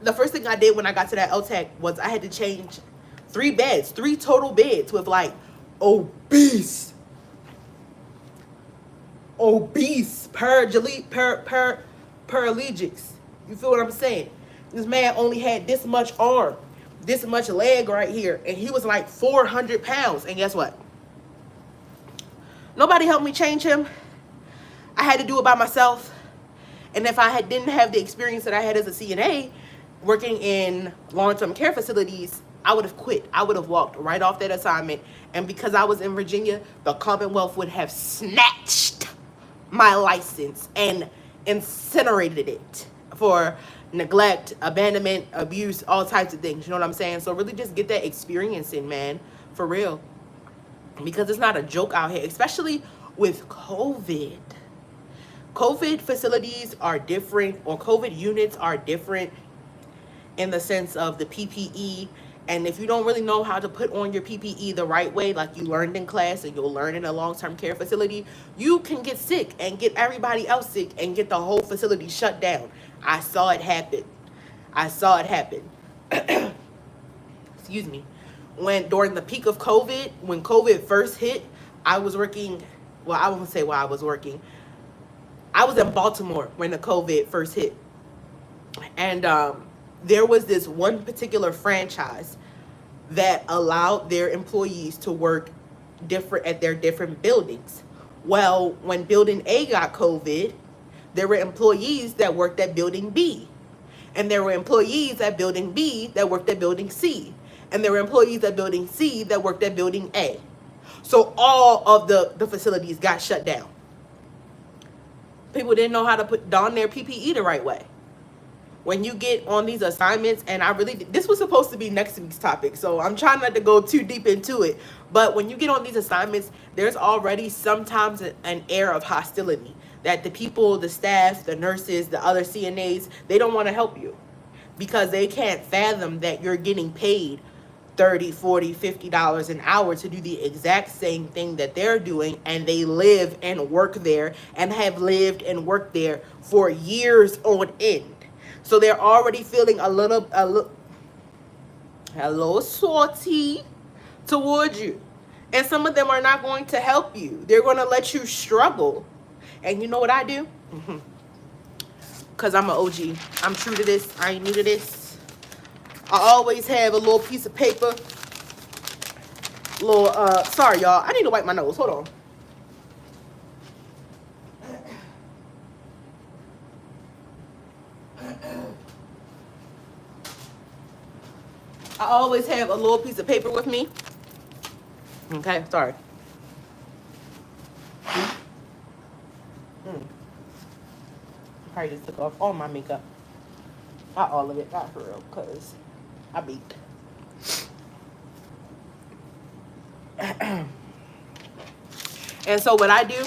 The first thing I did when I got to that LTAC was I had to change 3 total beds with like obese paraplegics. You feel what I'm saying? This man only had this much arm, this much leg right here, and he was like 400 pounds. And guess what? Nobody helped me change him. I had to do it by myself. And if I didn't have the experience that I had as a CNA working in long-term care facilities, I would have quit. I would have walked right off that assignment. And because I was in Virginia, the Commonwealth would have snatched my license and incinerated it for neglect, abandonment, abuse, all types of things. You know what I'm saying? So really just get that experience in, man, for real. Because it's not a joke out here, especially with COVID. COVID facilities are different, or COVID units are different in the sense of the PPE. And if you don't really know how to put on your PPE the right way, like you learned in class and you'll learn in a long-term care facility, you can get sick and get everybody else sick and get the whole facility shut down. I saw it happen. Excuse me. During the peak of COVID, when COVID first hit, I was working, well, I won't say where I was working. I was in Baltimore when the COVID first hit. And there was this one particular franchise that allowed their employees to work different at their different buildings. Well, when building A got COVID, there were employees that worked at building B. And there were employees at building B that worked at building C. And there were employees at building C that worked at building A. So all of the facilities got shut down. People didn't know how to don their PPE the right way. When you get on these assignments, and this was supposed to be next week's topic, so I'm trying not to go too deep into it, but when you get on these assignments, there's already sometimes an air of hostility that the people, the staff, the nurses, the other CNAs, they don't want to help you because they can't fathom that you're getting paid $30, $40, $50 an hour to do the exact same thing that they're doing, and they live and work there and have lived and worked there for years on end. So they're already feeling a little salty towards you. And some of them are not going to help you. They're going to let you struggle. And you know what I do? Because I'm an OG. I'm true to this. I ain't new to this. I always have a little piece of paper. Sorry, y'all. I need to wipe my nose. Hold on. I always have a little piece of paper with me. Okay, sorry. Probably just took off all my makeup. Not all of it, not for real, because I beat. And so what I do,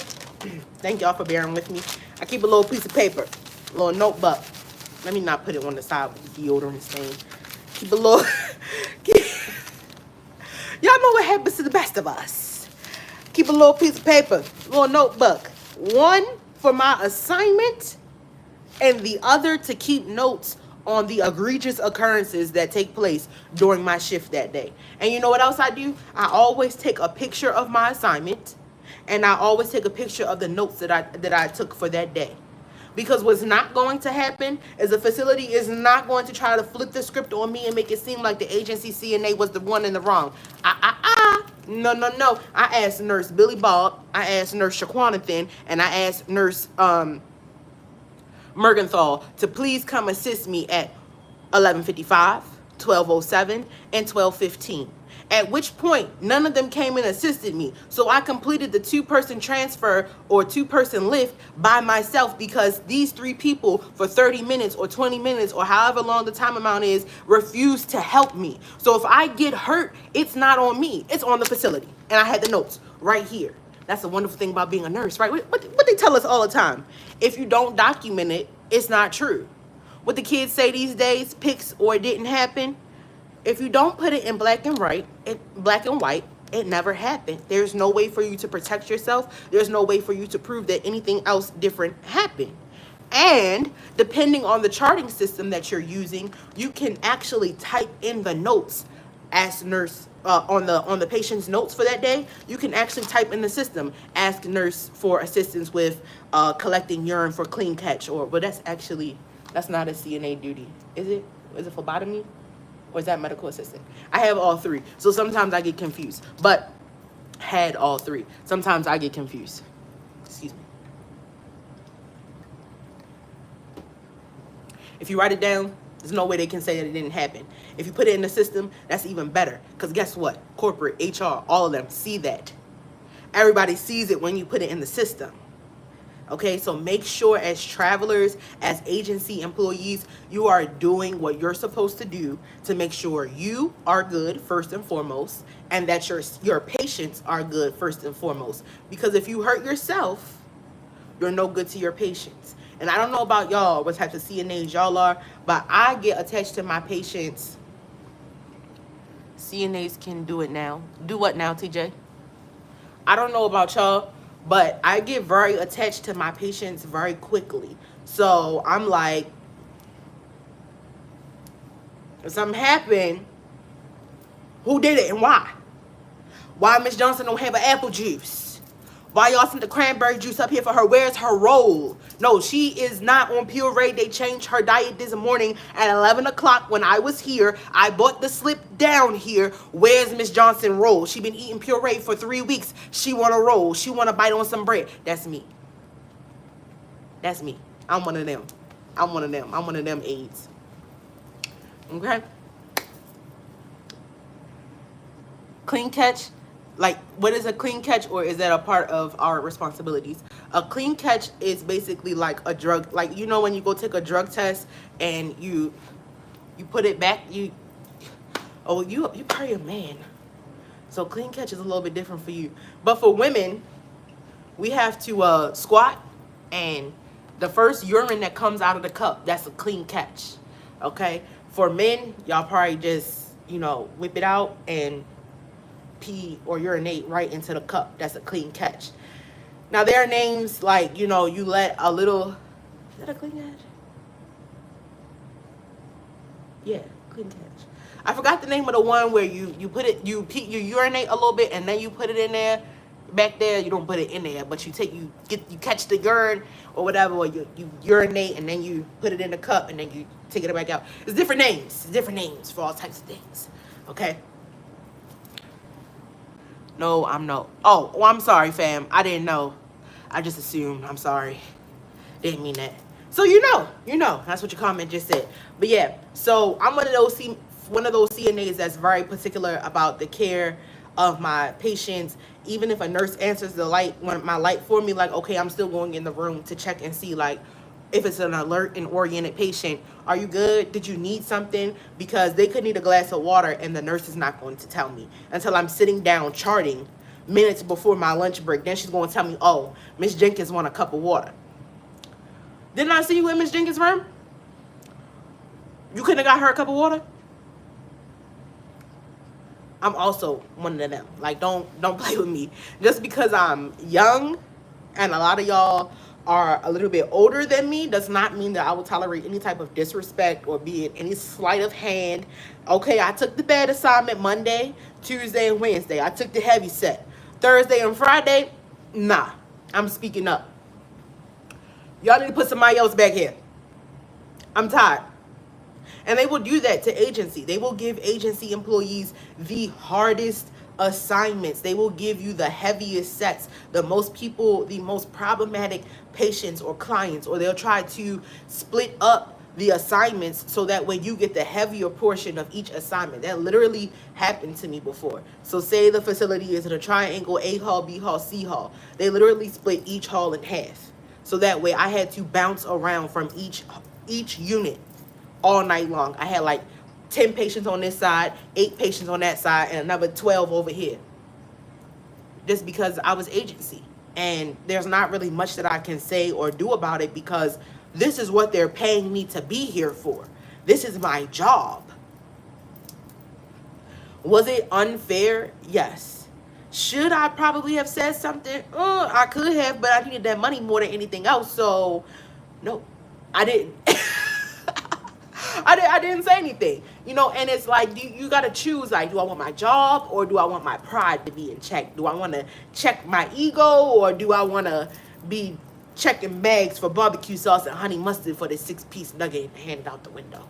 thank y'all for bearing with me. I keep a little piece of paper, a little notebook. Let me not put it on the side with the deodorant stain. Keep a little, y'all know what happens to the best of us. Keep a little piece of paper, a little notebook. One for my assignment, and the other to keep notes on the egregious occurrences that take place during my shift that day. And you know what else I do? I always take a picture of my assignment, and I always take a picture of the notes that I took for that day. Because what's not going to happen is the facility is not going to try to flip the script on me and make it seem like the agency CNA was the one in the wrong. No. I asked Nurse Billy Bob, I asked Nurse Shaquanathan, and I asked Nurse Mergenthal to please come assist me at 11:55, 12:07, and 12:15. At which point, none of them came and assisted me. So I completed the two-person transfer or two-person lift by myself because these three people for 30 minutes or 20 minutes or however long the time amount is refused to help me. So if I get hurt, it's not on me. It's on the facility. And I had the notes right here. That's the wonderful thing about being a nurse, right? What they tell us all the time. If you don't document it, it's not true. What the kids say these days, pics or it didn't happen. If you don't put it in black and white, it never happened. There's no way for you to protect yourself. There's no way for you to prove that anything else different happened. And depending on the charting system that you're using, you can actually type in the notes as nurse on the patient's notes for that day. You can actually type in the system, ask nurse for assistance with collecting urine for clean catch, or but that's not a CNA duty, is it? Is it phlebotomy? Or is that medical assistant? I have all three. So sometimes I get confused. But had all three. Sometimes I get confused. Excuse me. If you write it down, there's no way they can say that it didn't happen. If you put it in the system, that's even better. Because guess what? Corporate, HR, all of them see that. Everybody sees it when you put it in the system. Okay, so make sure as travelers, as agency employees, you are doing what you're supposed to do to make sure you are good first and foremost, and that your patients are good first and foremost. Because if you hurt yourself, you're no good to your patients. And I don't know about y'all, what types of CNAs y'all are, but I get attached to my patients. CNAs can do it now. Do what now, TJ? I don't know about y'all, but I get very attached to my patients very quickly. So I'm like, if something happened, who did it and why? Why Miss Johnson don't have an apple juice? Why y'all sent the cranberry juice up here for her? Where's her roll? No, she is not on puree. They changed her diet this morning at 11 o'clock when I was here. I bought the slip down here. Where's Miss Johnson roll? She been eating puree for 3 weeks. She want a roll. She want to bite on some bread. That's me. That's me. I'm one of them. I'm one of them. I'm one of them aides. Okay? Clean catch. Like, what is a clean catch, or is that a part of our responsibilities? A clean catch is basically like a drug, like, you know, when you go take a drug test and you put it back, you probably a man. So clean catch is a little bit different for you. But for women, we have to squat, and the first urine that comes out of the cup, that's a clean catch. Okay? For men, y'all probably just, whip it out and pee or urinate right into the cup. That's a clean catch. Now there are names like, you let a little, is that a clean catch? Yeah, clean catch. I forgot the name of the one where you put it, you urinate a little bit and then you put it in there. Back there, you don't put it in there, but you catch the urine or whatever, or you urinate and then you put it in the cup and then you take it back out. There's different names for all types of things. Okay. No, I'm no. Oh, well, I'm sorry, fam. I didn't know. I just assumed. I'm sorry. Didn't mean that. So you know. That's what your comment just said. But yeah, so I'm one of those CNAs that's very particular about the care of my patients. Even if a nurse answers my light for me, like, okay, I'm still going in the room to check and see, like, if it's an alert and oriented patient, are you good? Did you need something? Because they could need a glass of water and the nurse is not going to tell me until I'm sitting down charting minutes before my lunch break. Then she's going to tell me, oh, Miss Jenkins want a cup of water. Didn't I see you in Miss Jenkins' room? You couldn't have got her a cup of water? I'm also one of them. Like, don't play with me. Just because I'm young and a lot of y'all are a little bit older than me does not mean that I will tolerate any type of disrespect or be in any sleight of hand. Okay, I took the bad assignment Monday, Tuesday, and Wednesday. I took the heavy set. Thursday and Friday, nah, I'm speaking up. Y'all need to put somebody else back here. I'm tired. And they will do that to agency. They will give agency employees the hardest assignments. They will give you the heaviest sets, the most problematic patients or clients, or they'll try to split up the assignments so that way you get the heavier portion of each assignment. That literally happened to me before. So say the facility is in a triangle, A hall, B hall, C hall. They literally split each hall in half. So that way I had to bounce around from each unit all night long. I had like 10 patients on this side, 8 patients on that side, and another 12 over here. Just because I was agency. And there's not really much that I can say or do about it because this is what they're paying me to be here for. This is my job. Was it unfair? Yes. Should I probably have said something? I could have, but I needed that money more than anything else. So, no, I didn't. I didn't say anything, you know. And it's like you got to choose, like, do I want my job or do I want my pride to be in check? Do I want to check my ego or do I want to be checking bags for barbecue sauce and honey mustard for the 6-piece nugget and hand it out the window?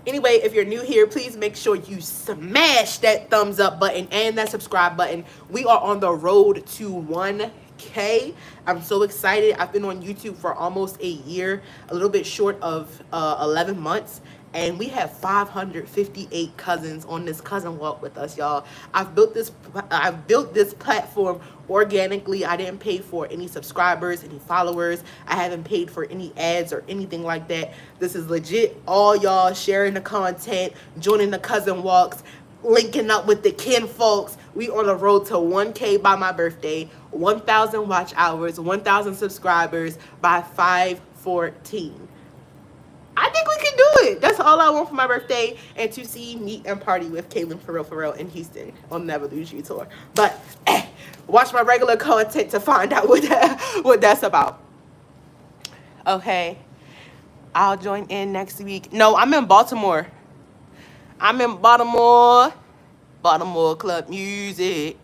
Anyway, if you're new here, please make sure you smash that thumbs up button and that subscribe button. We are on the road to 1K. I'm so excited. I've been on YouTube for almost a year, a little bit short of 11 months. And we have 558 cousins on this cousin walk with us, y'all. I've built this platform organically. I didn't pay for any subscribers, any followers. I haven't paid for any ads or anything like that. This is legit all y'all sharing the content, joining the cousin walks, linking up with the kin folks. We on the road to 1K by my birthday, 1,000 watch hours, 1,000 subscribers by 5/14. I think we can do it. That's all I want for my birthday, and to see, meet, and party with Kaylin for real in Houston on Never Lose You tour. But watch my regular content to find out what that's about. Okay, I'll join in next week. No, I'm in Baltimore. Baltimore Club Music.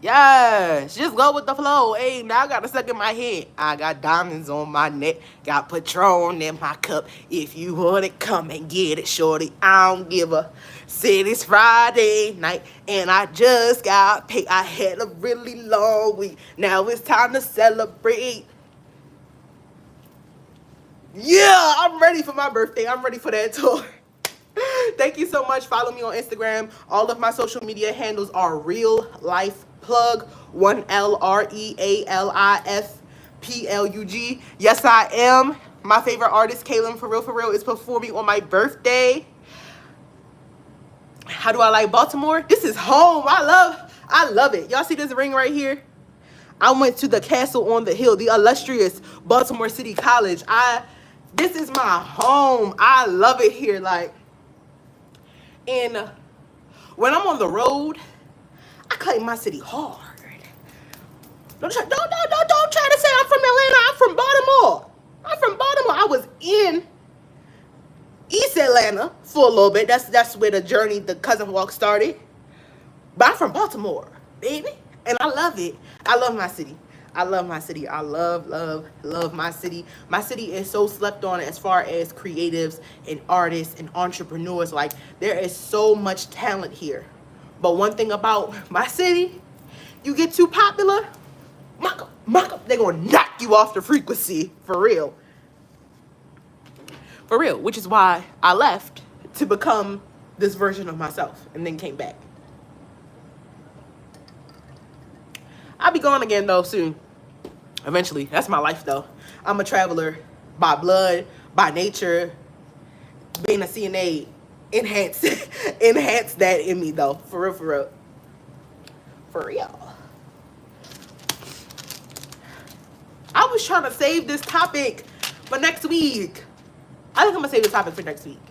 Yes, just go with the flow. Hey, now I got a suck in my head. I got diamonds on my neck, got Patron in my cup. If you want it, come and get it, shorty. I don't give a. Said it's Friday night, and I just got paid. I had a really long week. Now it's time to celebrate. Yeah, I'm ready for my birthday. I'm ready for that tour. Thank you so much. Follow me on Instagram. All of my social media handles are Real Life Plug, 1LREALIFPLUG. Yes, I am. My favorite artist, Kaylin for real, is performing on my birthday. How do I like Baltimore? This is home. I love it. Y'all see this ring right here? I went to the castle on the hill, the illustrious Baltimore City College. This is my home. I love it here. Like, and when I'm on the road, I claim my city hard. Don't try to say I'm from Atlanta. I'm from Baltimore. I was in East Atlanta for a little bit. That's where the journey, the cousin walk started. But I'm from Baltimore, baby. And I love it. I love my city. I love my city. I love my city. My city is so slept on as far as creatives and artists and entrepreneurs. Like, there is so much talent here. But one thing about my city, you get too popular, they're going to knock you off the frequency. For real. Which is why I left to become this version of myself and then came back. I'll be going again, though, soon. Eventually. That's my life, though. I'm a traveler by blood, by nature. Being a CNA enhance that in me, though. For real. I was trying to save this topic for next week. I think I'm going to save this topic for next week.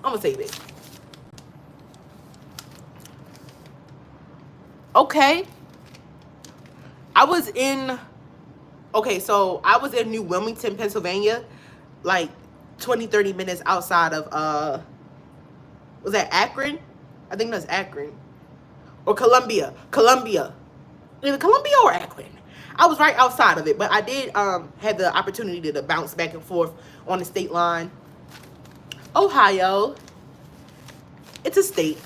I'm going to save it. Okay. I was in New Wilmington, Pennsylvania, like 20-30 minutes outside of was that Akron? I think that's Akron. Or Columbia. Either Columbia or Akron. I was right outside of it, but I did have the opportunity to bounce back and forth on the state line. Ohio, it's a state.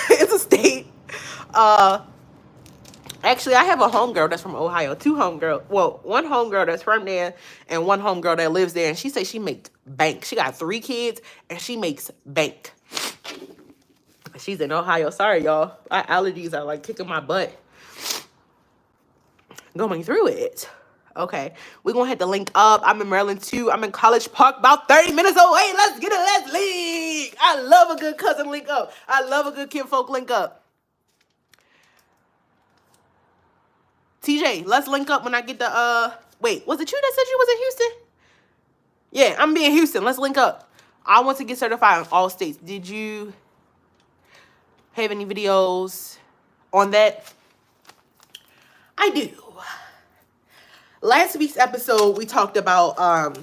It's a state. Uh, Actually, I have a homegirl that's from Ohio. Two homegirl. Well, one homegirl that's from there and one homegirl that lives there. And she says she makes bank. She got 3 kids and she makes bank. She's in Ohio. Sorry, y'all. My allergies are like kicking my butt. Going through it. Okay. We're going to hit the link up. I'm in Maryland too. I'm in College Park, about 30 minutes away. Let's get it. Let's link. I love a good cousin link up. I love a good kinfolk link up. TJ, let's link up when I get the, wait, was it you that said you was in Houston? Yeah, I'm being Houston. Let's link up. I want to get certified in all states. Did you have any videos on that? I do. Last week's episode, we talked about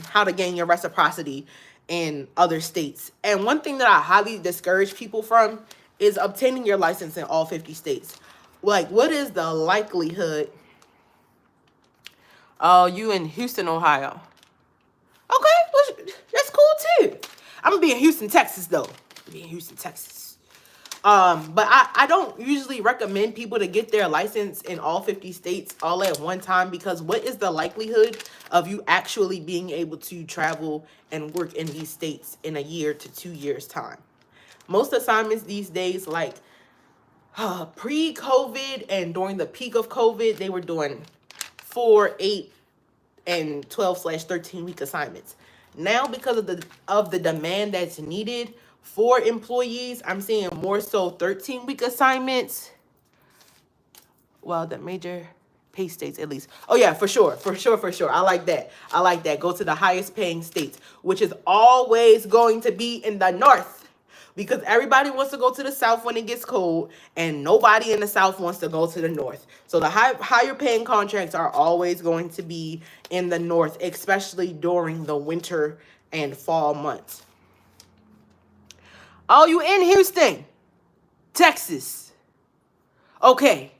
how to gain your reciprocity in other states. And one thing that I highly discourage people from is obtaining your license in all 50 states. Like, what is the likelihood? Oh, you in Houston, Ohio. Okay, well, that's cool too. I'm gonna be in Houston, Texas, though. Be in Houston, Texas. But I don't usually recommend people to get their license in all 50 states all at one time, because what is the likelihood of you actually being able to travel and work in these states in a year to 2 years time? Most assignments these days, like pre-COVID and during the peak of COVID, they were doing 4, 8, and 12/13 week assignments. Now, because of the demand that's needed for employees, I'm seeing more so 13-week assignments. Well, the major pay states at least. Oh yeah, for sure. I like that. Go to the highest paying states, which is always going to be in the north. Because everybody wants to go to the south when it gets cold, and nobody in the south wants to go to the north. So the higher paying contracts are always going to be in the north, especially during the winter and fall months. Oh, you in Houston, Texas. Okay.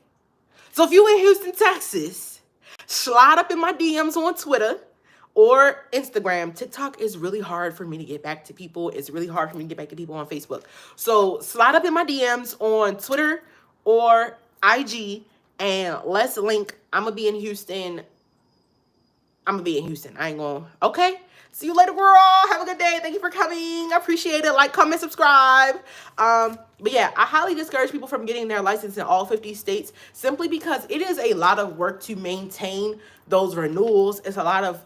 So if you in Houston, Texas, slide up in my DMs on Twitter or Instagram. TikTok is really hard for me to get back to people. It's really hard for me to get back to people on Facebook. So slide up in my DMs on Twitter or IG and let's link. I'm going to be in Houston. I ain't going. Okay. See you later, girl. Have a good day. Thank you for coming. I appreciate it. Like, comment, subscribe. But yeah, I highly discourage people from getting their license in all 50 states simply because it is a lot of work to maintain those renewals. It's a lot of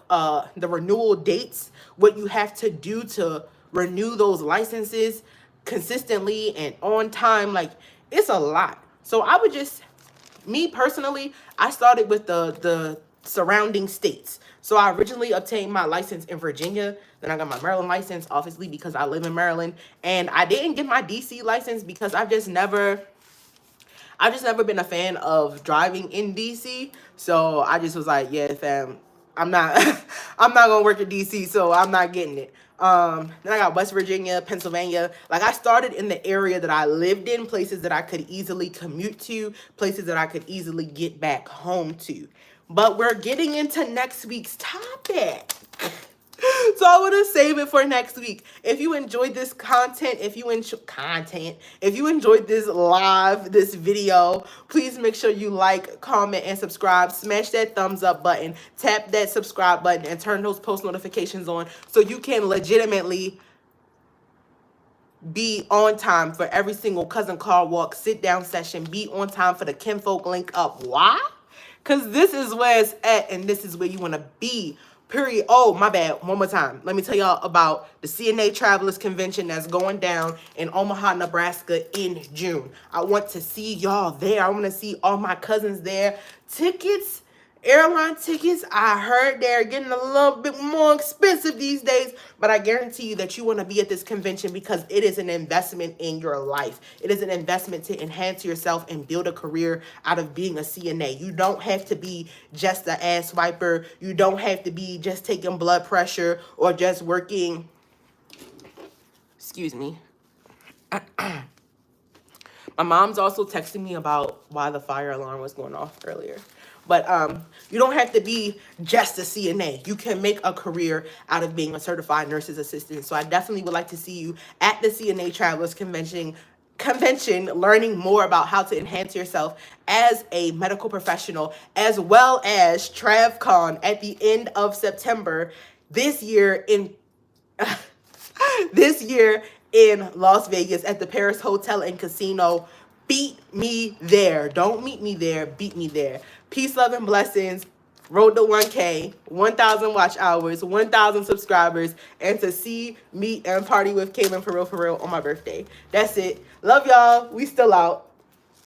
the renewal dates, what you have to do to renew those licenses consistently and on time. Like, it's a lot. So I would just, me personally, I started with the surrounding states. So I originally obtained my license in Virginia. Then I got my Maryland license, obviously, because I live in Maryland. And I didn't get my DC license because I've just never been a fan of driving in DC. So I just was like, yeah, fam, I'm not gonna work in DC, so I'm not getting it. Then I got West Virginia, Pennsylvania. Like, I started in the area that I lived in, places that I could easily commute to, places that I could easily get back home to. But we're getting into next week's topic. So I want to save it for next week. If you enjoyed this content, if you enjoyed this video, please make sure you like, comment, and subscribe. Smash that thumbs up button, tap that subscribe button, and turn those post notifications on so you can legitimately be on time for every single cousin car walk, sit down session. Be on time for the kinfolk link up. Why? Because this is where it's at, and this is where you want to be, period. Oh, my bad. One more time. Let me tell y'all about the CNA Travelers Convention that's going down in Omaha, Nebraska in June. I want to see y'all there. I want to see all my cousins there. Tickets, airline tickets, I heard they're getting a little bit more expensive these days, but I guarantee you that you want to be at this convention because it is an investment in your life. It is an investment to enhance yourself and build a career out of being a CNA. You don't have to be just an ass wiper. You don't have to be just taking blood pressure or just working, excuse me. My mom's also texting me about why the fire alarm was going off earlier. But you don't have to be just a CNA. You can make a career out of being a certified nurse's assistant. So I definitely would like to see you at the CNA Travelers Convention, learning more about how to enhance yourself as a medical professional, as well as TravCon at the end of September this year in this year in Las Vegas at the Paris Hotel and Casino. Beat me there. Don't meet me there. Beat me there. Peace, love, and blessings. Road to 1K, 1,000 watch hours, 1,000 subscribers, and to see, meet, and party with Cayman for real on my birthday. That's it. Love y'all. We still out.